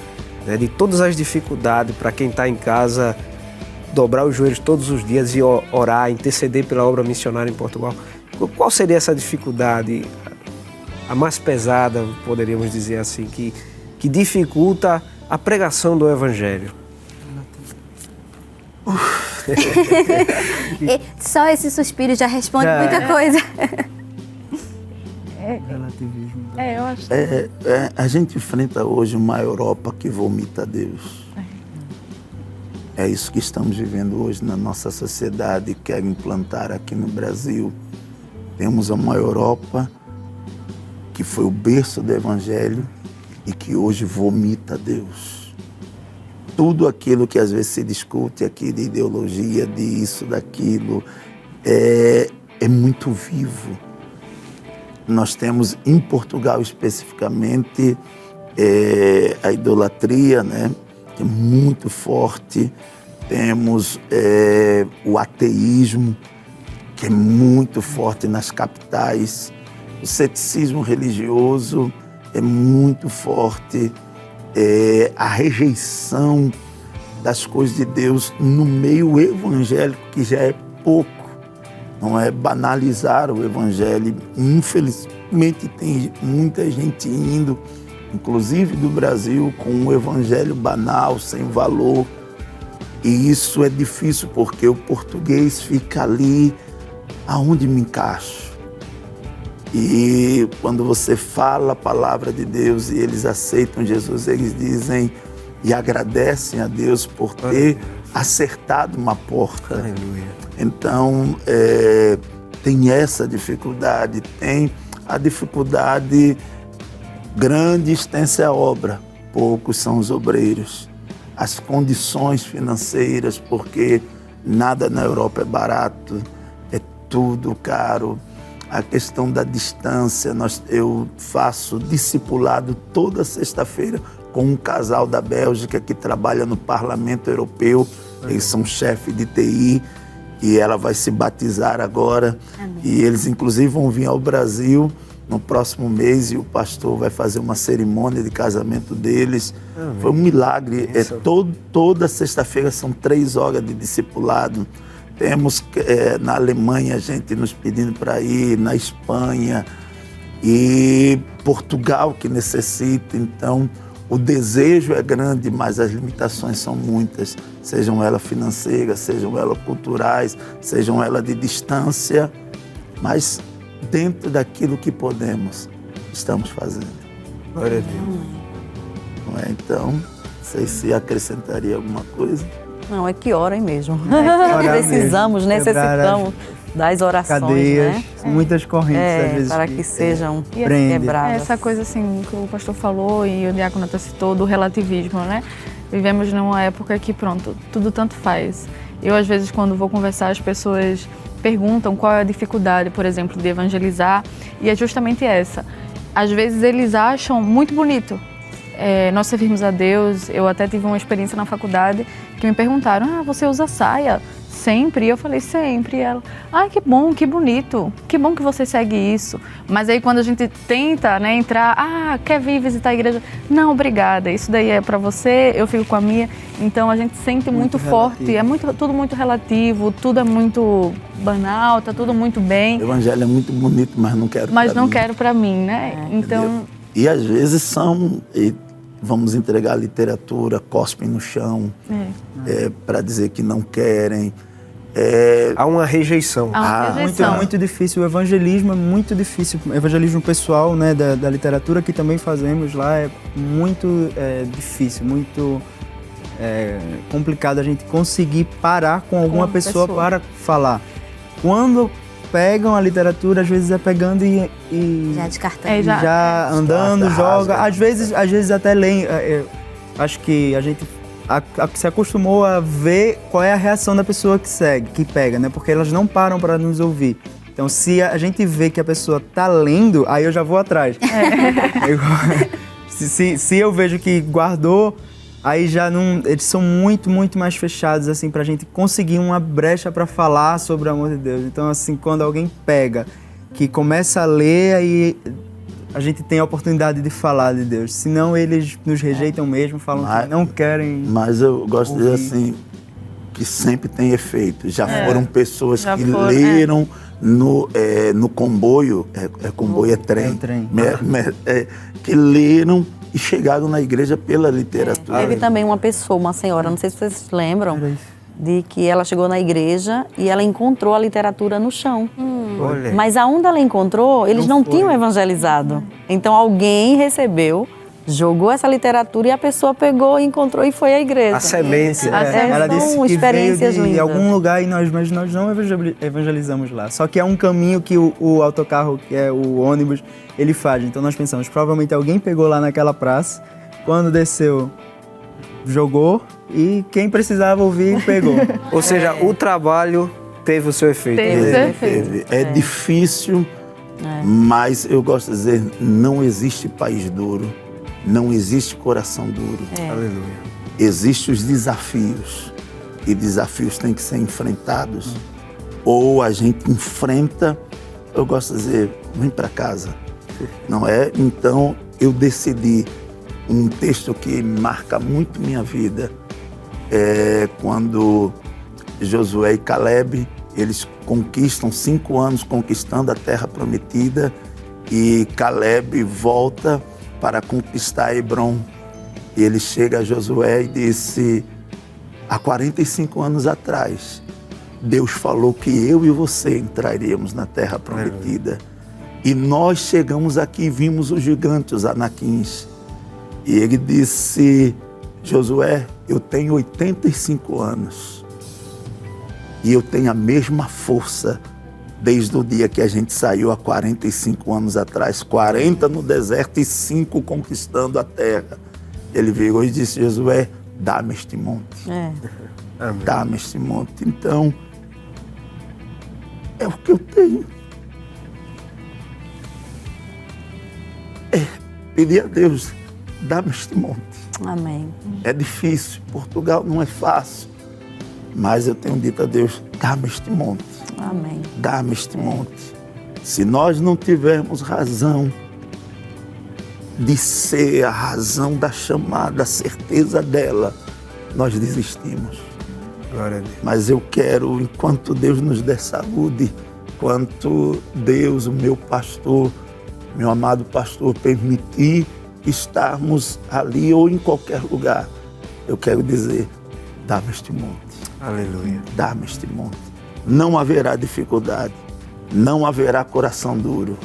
né, de todas as dificuldades para quem está em casa, dobrar os joelhos todos os dias e orar, interceder pela obra missionária em Portugal, qual seria essa dificuldade, a mais pesada, poderíamos dizer assim, que dificulta a pregação do Evangelho? Só esse suspiro já responde muita coisa. Relativismo. Eu acho. A gente enfrenta hoje uma Europa que vomita Deus. É isso que estamos vivendo hoje na nossa sociedade e quer implantar aqui no Brasil. Temos uma Europa que foi o berço do Evangelho e que hoje vomita Deus. Tudo aquilo que às vezes se discute aqui de ideologia, de isso, daquilo, é muito vivo. Nós temos em Portugal especificamente a idolatria, né? Que é muito forte. Temos o ateísmo, que é muito forte nas capitais. O ceticismo religioso é muito forte. A rejeição das coisas de Deus no meio evangélico, que já é pouco. Não é banalizar o evangelho. Infelizmente tem muita gente indo, inclusive do Brasil, com um evangelho banal, sem valor. E isso é difícil porque o português fica ali aonde me encaixo. E quando você fala a palavra de Deus e eles aceitam Jesus, eles dizem e agradecem a Deus por ter acertado uma porta. Aleluia. Então, tem essa dificuldade, tem a dificuldade grande, extensa é a obra, poucos são os obreiros. As condições financeiras, porque nada na Europa é barato, é tudo caro. A questão da distância, eu faço discipulado toda sexta-feira com um casal da Bélgica que trabalha no Parlamento Europeu. Eles são chefe de TI e ela vai se batizar agora. Amém. E eles, inclusive, vão vir ao Brasil no próximo mês e o pastor vai fazer uma cerimônia de casamento deles. Amém. Foi um milagre. Toda sexta-feira são 3 horas de discipulado. Temos na Alemanha gente nos pedindo para ir, na Espanha e Portugal que necessita. Então, o desejo é grande, mas as limitações são muitas, sejam elas financeiras, sejam elas culturais, sejam elas de distância, mas dentro daquilo que podemos, estamos fazendo. Glória a Deus. Não é? Então, não sei se acrescentaria alguma coisa. Não, é que orem mesmo. Precisamos, Precisamos, necessitamos das orações, cadeias, né? Muitas correntes, às vezes. Para que sejam prende. quebradas. Essa coisa assim que o pastor falou e o diácono até citou do relativismo, né? Vivemos numa época que, pronto, tudo tanto faz. Eu, às vezes, quando vou conversar, as pessoas perguntam qual é a dificuldade, por exemplo, de evangelizar, e é justamente essa. Às vezes, eles acham muito bonito nós servirmos a Deus. Eu até tive uma experiência na faculdade que me perguntaram, você usa saia sempre? E eu falei, sempre. E ela, que bom, que bonito, que bom que você segue isso. Mas aí quando a gente tenta, né, entrar, quer vir visitar a igreja? Não, obrigada, isso daí é para você, eu fico com a minha. Então a gente sente muito forte, tudo muito relativo, tudo é muito banal, tá tudo muito bem. O evangelho é muito bonito, mas não quero Mas não quero para mim, né? Então... E às vezes vamos entregar literatura, cospem no chão, para dizer que não querem. Há uma rejeição. Muito difícil. O evangelismo é muito difícil. O evangelismo pessoal, né, da literatura que também fazemos lá é muito difícil, muito complicado a gente conseguir parar com alguma pessoa para falar. Quando pegam a literatura, às vezes pegando e já descartando. Já andando, joga. Às vezes até leem. Acho que a gente se acostumou a ver qual é a reação da pessoa que pega, né? Porque elas não param para nos ouvir. Então, se a gente vê que a pessoa tá lendo, aí eu já vou atrás. Se eu vejo que guardou, aí já não... Eles são muito, muito mais fechados, assim, pra gente conseguir uma brecha para falar sobre o amor de Deus. Então, assim, quando alguém pega, que começa a ler, aí a gente tem a oportunidade de falar de Deus. Senão eles nos rejeitam mesmo, falam que não querem. Mas eu gosto de dizer assim, que sempre tem efeito. Já foram pessoas que leram no comboio, comboio é trem, que leram e chegaram na igreja pela literatura. Teve também uma pessoa, uma senhora, não sei se vocês se lembram, de que ela chegou na igreja e ela encontrou a literatura no chão. Mas aonde ela encontrou, eles não tinham evangelizado. Então alguém recebeu, jogou essa literatura e a pessoa pegou, encontrou e foi à igreja. A semente. Ela disse que experiências veio de lindas. algum lugar mas nós não evangelizamos lá. Só que é um caminho que o autocarro, que é o ônibus, ele faz. Então nós pensamos, provavelmente alguém pegou lá naquela praça, quando desceu, jogou e quem precisava ouvir, pegou. Ou seja, o trabalho teve o seu efeito. Teve. É difícil, mas eu gosto de dizer, não existe país duro, não existe coração duro. Aleluia. Existem os desafios, e desafios têm que ser enfrentados. Ou a gente enfrenta, eu gosto de dizer, vem para casa. Não é? Então, eu decidi, um texto que marca muito minha vida, quando Josué e Caleb, eles conquistam 5 anos conquistando a terra prometida, e Caleb volta para conquistar Hebrom. E ele chega a Josué e disse, há 45 anos atrás, Deus falou que eu e você entraríamos na terra prometida. E nós chegamos aqui e vimos os gigantes, os anaquins. E ele disse, Josué, eu tenho 85 anos e eu tenho a mesma força desde o dia que a gente saiu há 45 anos atrás, 40 no deserto e 5 conquistando a terra. Ele virou e disse, Josué, dá-me este monte. Dá-me este monte. Então, é o que eu tenho. Pedir a Deus, dá-me este monte. Amém. É difícil, Portugal não é fácil, mas eu tenho dito a Deus, dá-me este monte. Amém. Dá-me este monte. Se nós não tivermos razão de ser a razão da chamada, a certeza dela, nós desistimos. Glória a Deus. Mas eu quero, enquanto Deus nos der saúde, enquanto Deus, o meu pastor, meu amado pastor, permitir estarmos ali ou em qualquer lugar, eu quero dizer, dá-me este monte. Aleluia. Dá-me este monte. Não haverá dificuldade, não haverá coração duro,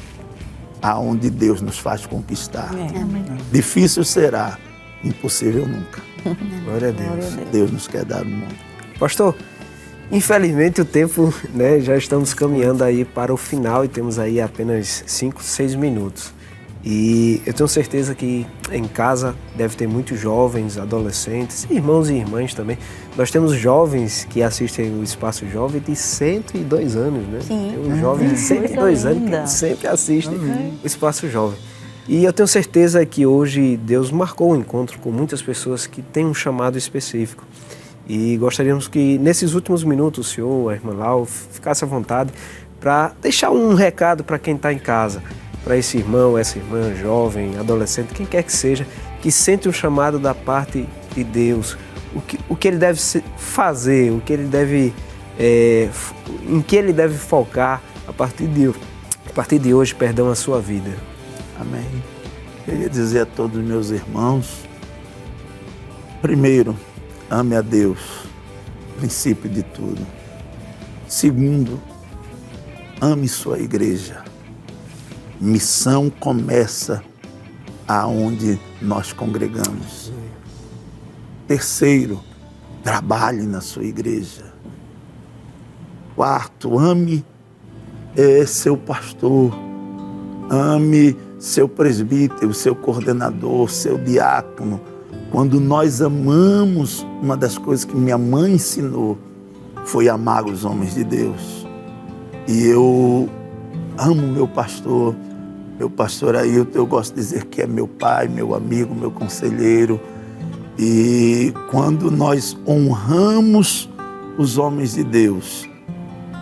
aonde Deus nos faz conquistar. Difícil será, impossível nunca. Glória a Deus. Deus nos quer dar o mundo. Pastor, infelizmente o tempo, né, já estamos caminhando aí para o final e temos aí apenas 5, 6 minutos. E eu tenho certeza que em casa deve ter muitos jovens, adolescentes, irmãos e irmãs também. Nós temos jovens que assistem o Espaço Jovem de 102 anos, né? Sim. Tem um jovem de 102 anos que sempre assiste o Espaço Jovem. E eu tenho certeza que hoje Deus marcou um encontro com muitas pessoas que têm um chamado específico. E gostaríamos que nesses últimos minutos o senhor, a irmã Lau, ficasse à vontade para deixar um recado para quem está em casa, para esse irmão, essa irmã, jovem, adolescente, quem quer que seja, que sente um chamado da parte de Deus, o que ele deve fazer, o que ele deve, em que ele deve focar a partir de hoje, a sua vida. Amém. Eu queria dizer a todos os meus irmãos, primeiro, ame a Deus, princípio de tudo. Segundo, ame sua igreja. Missão começa aonde nós congregamos. Terceiro, trabalhe na sua igreja. Quarto, ame seu pastor, ame seu presbítero, seu coordenador, seu diácono. Quando nós amamos, uma das coisas que minha mãe ensinou foi amar os homens de Deus. E eu amo meu pastor Ailton, eu gosto de dizer que é meu pai, meu amigo, meu conselheiro. E quando nós honramos os homens de Deus,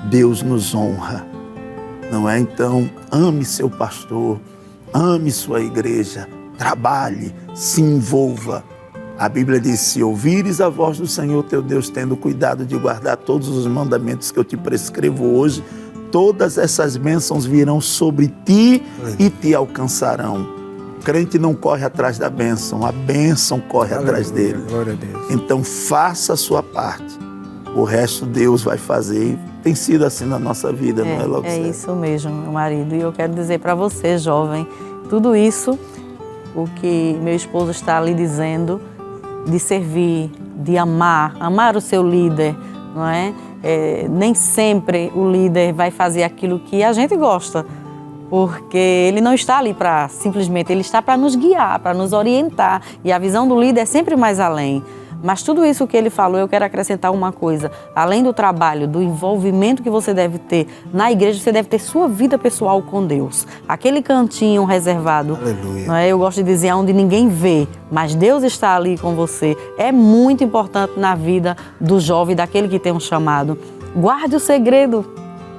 Deus nos honra, não é? Então, ame seu pastor, ame sua igreja, trabalhe, se envolva. A Bíblia diz, se ouvires a voz do Senhor teu Deus, tendo cuidado de guardar todos os mandamentos que eu te prescrevo hoje, todas essas bênçãos virão sobre ti e te alcançarão. O crente não corre atrás da bênção, a bênção corre atrás dele. Glória a Deus. Então faça a sua parte, o resto Deus vai fazer. Tem sido assim na nossa vida, não é, Logo? É isso mesmo, meu marido. E eu quero dizer para você, jovem, tudo isso, o que meu esposo está lhe dizendo, de servir, de amar o seu líder, não é? Nem sempre o líder vai fazer aquilo que a gente gosta, porque ele não está ali para simplesmente, ele está para nos guiar, para nos orientar, e a visão do líder é sempre mais além. Mas tudo isso que ele falou, eu quero acrescentar uma coisa. Além do trabalho, do envolvimento que você deve ter na igreja, você deve ter sua vida pessoal com Deus. Aquele cantinho reservado, não é? Eu gosto de dizer, onde ninguém vê, mas Deus está ali com você. É muito importante na vida do jovem, daquele que tem um chamado. Guarde o segredo.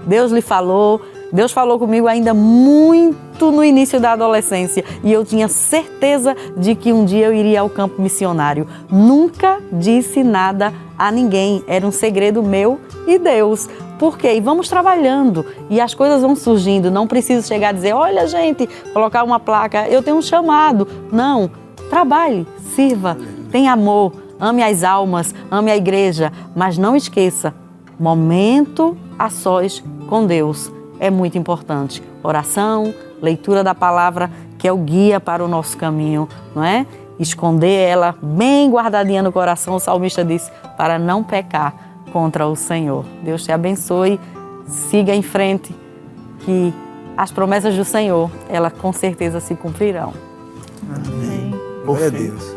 Deus lhe falou. Deus falou comigo ainda muito no início da adolescência e eu tinha certeza de que um dia eu iria ao campo missionário. Nunca disse nada a ninguém, era um segredo meu e Deus. Por quê? E vamos trabalhando e as coisas vão surgindo. Não preciso chegar a dizer, olha gente, colocar uma placa, eu tenho um chamado. Não, trabalhe, sirva, tenha amor, ame as almas, ame a igreja, mas não esqueça, momento a sós com Deus. É muito importante. Oração, leitura da palavra, que é o guia para o nosso caminho, não é? esconder ela bem guardadinha no coração, o salmista diz, para não pecar contra o Senhor. Deus te abençoe, siga em frente, que as promessas do Senhor, elas com certeza se cumprirão. Amém. Glória a Deus.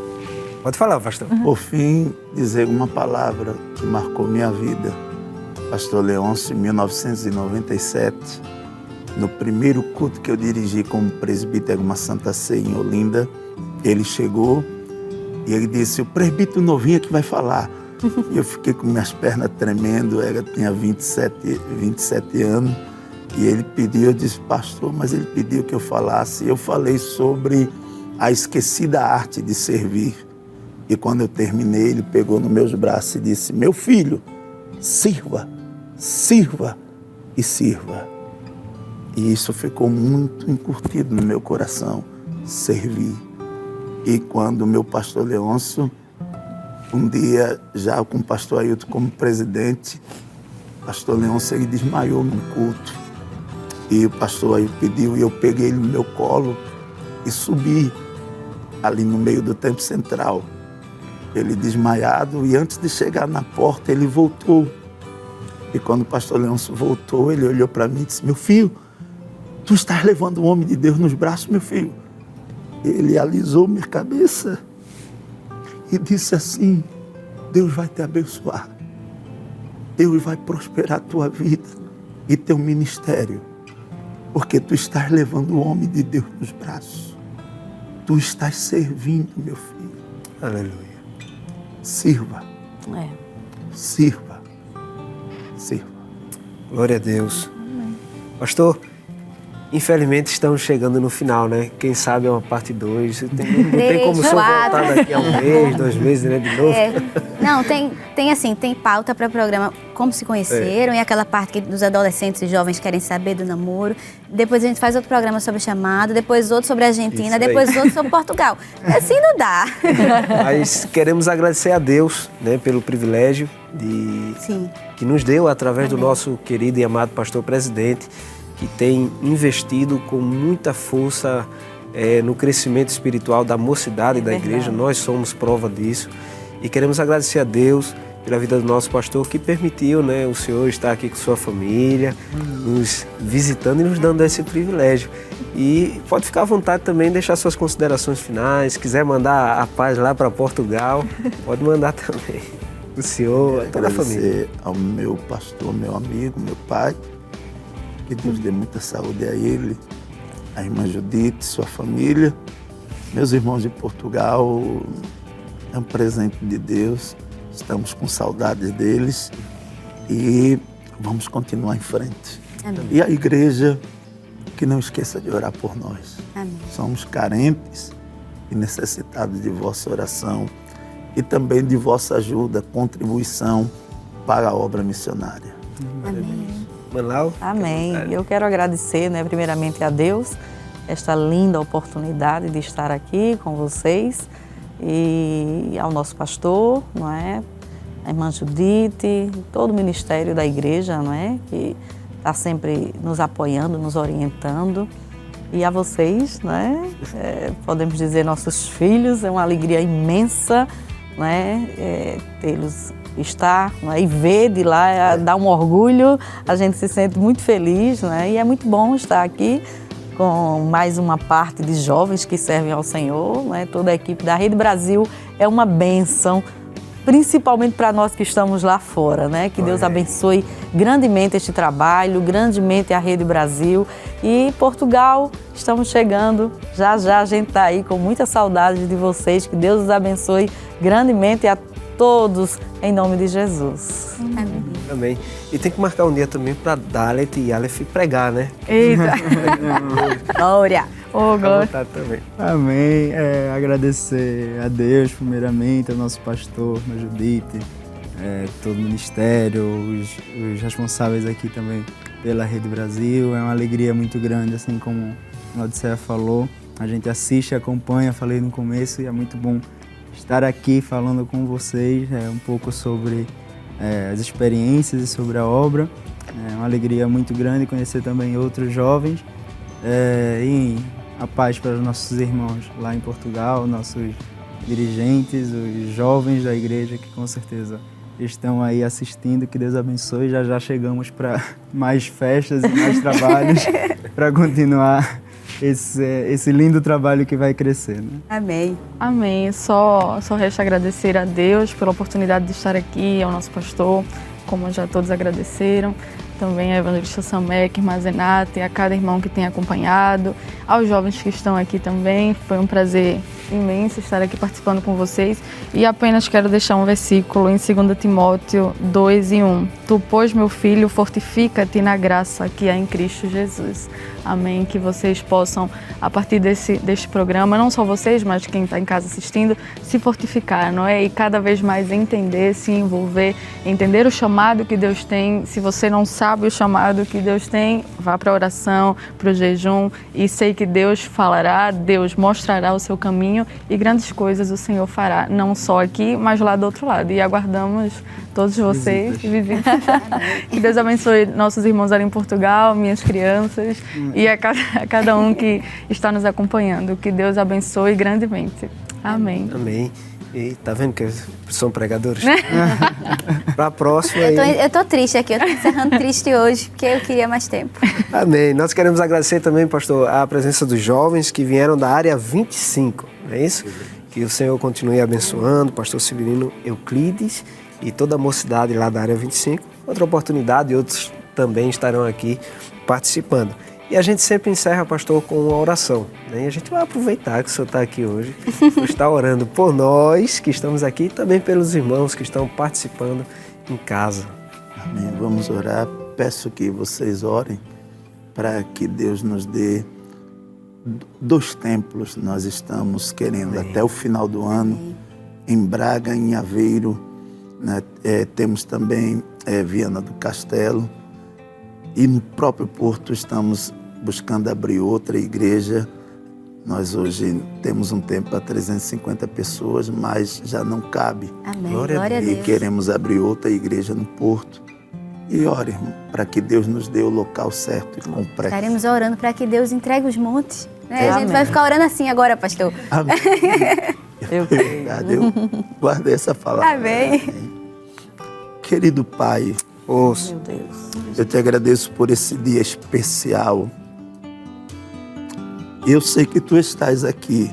Pode falar, pastor. Por fim, dizer uma palavra que marcou minha vida. Pastor Leôncio, em 1997, no primeiro culto que eu dirigi como presbítero uma Santa Ceia em Olinda, ele chegou e ele disse, o presbítero novinho que vai falar. E eu fiquei com minhas pernas tremendo, eu tinha 27 anos, e ele pediu, eu disse, pastor, mas ele pediu que eu falasse. Eu falei sobre a esquecida arte de servir. E quando eu terminei, ele pegou nos meus braços e disse, meu filho, sirva, sirva e sirva. E isso ficou muito encurtido no meu coração, servir. E quando o meu pastor Leôncio, um dia, já com o pastor Ailton como presidente, o pastor Leôncio ele desmaiou num culto. E o pastor Ailton pediu, e eu peguei ele no meu colo e subi ali no meio do Templo Central. Ele desmaiado, e antes de chegar na porta, ele voltou. E quando o pastor Leôncio voltou, ele olhou para mim e disse, meu filho, tu estás levando o homem de Deus nos braços, meu filho? Ele alisou minha cabeça e disse assim, Deus vai te abençoar. Deus vai prosperar a tua vida e teu ministério, porque tu estás levando o homem de Deus nos braços. Tu estás servindo, meu filho. Aleluia. Sirva. Sirva. Sirva. Glória a Deus. Pastor, infelizmente estamos chegando no final, né? Quem sabe é uma parte 2. Não tem como o senhor voltar daqui a um mês, 2 meses, né? De novo. Não, tem pauta para o programa Como Se Conheceram, e aquela parte que os adolescentes e jovens querem saber do namoro. Depois a gente faz outro programa sobre o chamado, depois outro sobre a Argentina, depois outro sobre Portugal. Assim não dá. Mas queremos agradecer a Deus, né, pelo privilégio que nos deu através do nosso querido e amado pastor presidente, que tem investido com muita força no crescimento espiritual da mocidade da igreja. Nós somos prova disso. E queremos agradecer a Deus pela vida do nosso pastor, que permitiu, né, o senhor estar aqui com sua família, nos visitando e nos dando esse privilégio. E pode ficar à vontade também, deixar suas considerações finais. Se quiser mandar a paz lá para Portugal, pode mandar também. O senhor, toda a família. Agradecer ao meu pastor, meu amigo, meu pai. Que Deus dê muita saúde a ele, a irmã Judite, sua família, meus irmãos de Portugal. É um presente de Deus, estamos com saudades deles e vamos continuar em frente. Amém. E a igreja, que não esqueça de orar por nós. Amém. Somos carentes e necessitados de vossa oração e também de vossa ajuda, contribuição para a obra missionária. Amém. Manuel? Amém. Eu quero agradecer, né, primeiramente a Deus, esta linda oportunidade de estar aqui com vocês, e ao nosso pastor, não é? A irmã Judite, todo o ministério da igreja, não é? Que está sempre nos apoiando, nos orientando. E a vocês, não é? Podemos dizer nossos filhos, é uma alegria imensa, não é? Tê-los estar, não é? E ver de lá, dá um orgulho, a gente se sente muito feliz, não é? E é muito bom estar aqui com mais uma parte de jovens que servem ao Senhor, né? Toda a equipe da Rede Brasil é uma bênção, principalmente para nós que estamos lá fora, né? Que Deus abençoe grandemente este trabalho, grandemente a Rede Brasil. E Portugal, estamos chegando, já já a gente está aí com muita saudade de vocês, que Deus os abençoe grandemente a todos, em nome de Jesus. Amém. Amém. E tem que marcar um dia também para Dalet e Aleph pregar, né? Eita! Glória! Ô, glória! Também. Amém. Agradecer a Deus, primeiramente, ao nosso pastor, a Judite, todo o ministério, os responsáveis aqui também pela Rede Brasil. É uma alegria muito grande, assim como a Odisseia falou. A gente assiste, acompanha, falei no começo, e é muito bom estar aqui falando com vocês um pouco sobre as experiências e sobre a obra. É uma alegria muito grande conhecer também outros jovens. E a paz para os nossos irmãos lá em Portugal, nossos dirigentes, os jovens da igreja que com certeza estão aí assistindo. Que Deus abençoe. Já já chegamos para mais festas e mais trabalhos para continuar esse lindo trabalho que vai crescer, né? Amém. Amém. Só resta agradecer a Deus pela oportunidade de estar aqui, ao nosso pastor, como já todos agradeceram. Também a evangelista Samek, irmã Zenate, a cada irmão que tem acompanhado, aos jovens que estão aqui também. Foi um prazer imenso estar aqui participando com vocês. E apenas quero deixar um versículo em 2 Timóteo 2:1. Tu, pois, meu filho, fortifica-te na graça que há em Cristo Jesus. Amém. Que vocês possam, a partir deste programa, não só vocês, mas quem está em casa assistindo, se fortificar, não é? E cada vez mais entender, se envolver, entender o chamado que Deus tem. Se você não sabe o chamado que Deus tem, vá para a oração, para o jejum, e sei que Deus falará, Deus mostrará o seu caminho e grandes coisas o Senhor fará, não só aqui, mas lá do outro lado. E aguardamos todos vocês que visitas. Que Deus abençoe nossos irmãos ali em Portugal, minhas crianças e a cada um que está nos acompanhando. Que Deus abençoe grandemente. Amém. Amém. E tá vendo que são pregadores? Para a próxima. Eu tô triste aqui, eu tô encerrando triste hoje, porque eu queria mais tempo. Amém. Nós queremos agradecer também, pastor, a presença dos jovens que vieram da área 25, não é isso? Que o Senhor continue abençoando, pastor Severino Euclides e toda a mocidade lá da área 25. Outra oportunidade, outros também estarão aqui participando. E a gente sempre encerra, pastor, com uma oração, né? E a gente vai aproveitar que o senhor está aqui hoje, está orando por nós que estamos aqui e também pelos irmãos que estão participando em casa. Amém. Vamos orar. Peço que vocês orem para que Deus nos dê 2 templos. Nós estamos querendo, amém, até o final do ano, amém, em Braga, em Aveiro, né? Temos também Viana do Castelo, e no próprio Porto estamos buscando abrir outra igreja. Nós hoje temos um templo para 350 pessoas, mas já não cabe. Amém. Glória a Deus. E queremos abrir outra igreja no Porto. E ore, irmão, para que Deus nos dê o local certo e com pressa. Estaremos orando para que Deus entregue os montes. Né? A gente vai ficar orando assim agora, pastor. Amém. Eu guardei essa palavra. Amém. Querido Pai, meu Deus, eu te agradeço por esse dia especial. Eu sei que Tu estás aqui.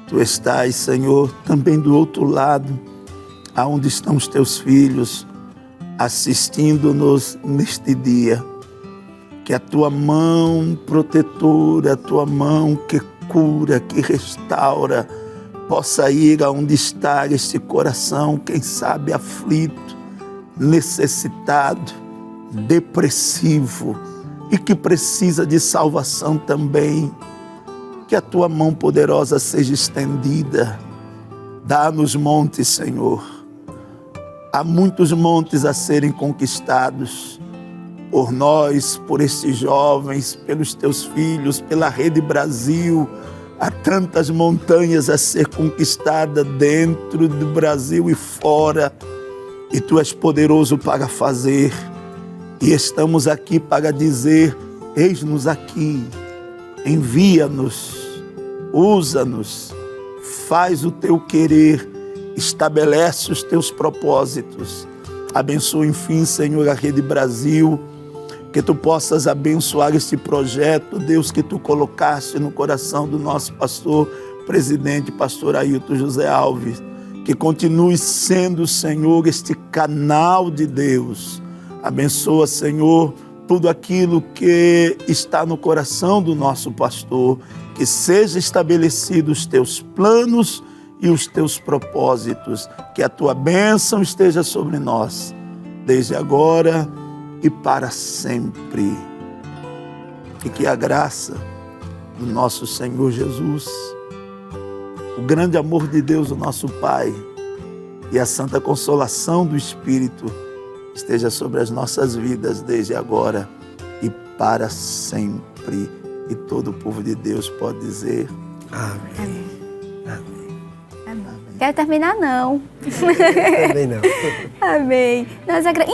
Tu estás, Senhor, também do outro lado, aonde estão os Teus filhos, assistindo-nos neste dia. Que a Tua mão protetora, a Tua mão que cura, que restaura, possa ir aonde está este coração, quem sabe aflito, necessitado, depressivo e que precisa de salvação também. Que a Tua mão poderosa seja estendida. Dá-nos montes, Senhor. Há muitos montes a serem conquistados por nós, por estes jovens, pelos Teus filhos, pela Rede Brasil. Há tantas montanhas a ser conquistada dentro do Brasil e fora. E Tu és poderoso para fazer. E estamos aqui para dizer: eis-nos aqui, envia-nos, usa-nos, faz o Teu querer, estabelece os Teus propósitos. Abençoa, enfim, Senhor, a Rede Brasil, que Tu possas abençoar este projeto, Deus, que Tu colocaste no coração do nosso pastor, presidente, pastor Ailton José Alves, que continue sendo, Senhor, este canal de Deus. Abençoa, Senhor, tudo aquilo que está no coração do nosso pastor, que seja estabelecido os Teus planos e os Teus propósitos, que a Tua bênção esteja sobre nós, desde agora e para sempre. E que a graça do nosso Senhor Jesus, o grande amor de Deus, o nosso Pai, e a santa consolação do Espírito esteja sobre as nossas vidas desde agora e para sempre. E todo o povo de Deus pode dizer: amém. Amém. Amém. Amém. Quero terminar, não. Também não. Amém.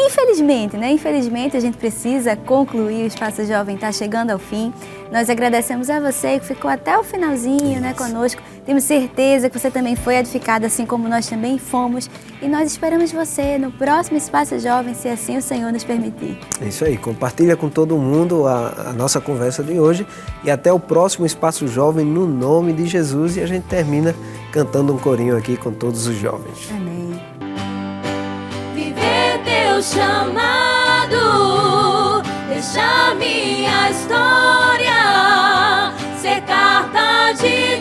Infelizmente, né? Infelizmente, a gente precisa concluir. O Espaço Jovem está chegando ao fim. Nós agradecemos a você que ficou até o finalzinho, né, conosco. Temos certeza que você também foi edificado, assim como nós também fomos. E nós esperamos você no próximo Espaço Jovem, se assim o Senhor nos permitir. É isso aí. Compartilha com todo mundo a nossa conversa de hoje. E até o próximo Espaço Jovem, no nome de Jesus. E a gente termina cantando um corinho aqui com todos os jovens. Amém. Viver teu chamado, deixar minha história ser carta de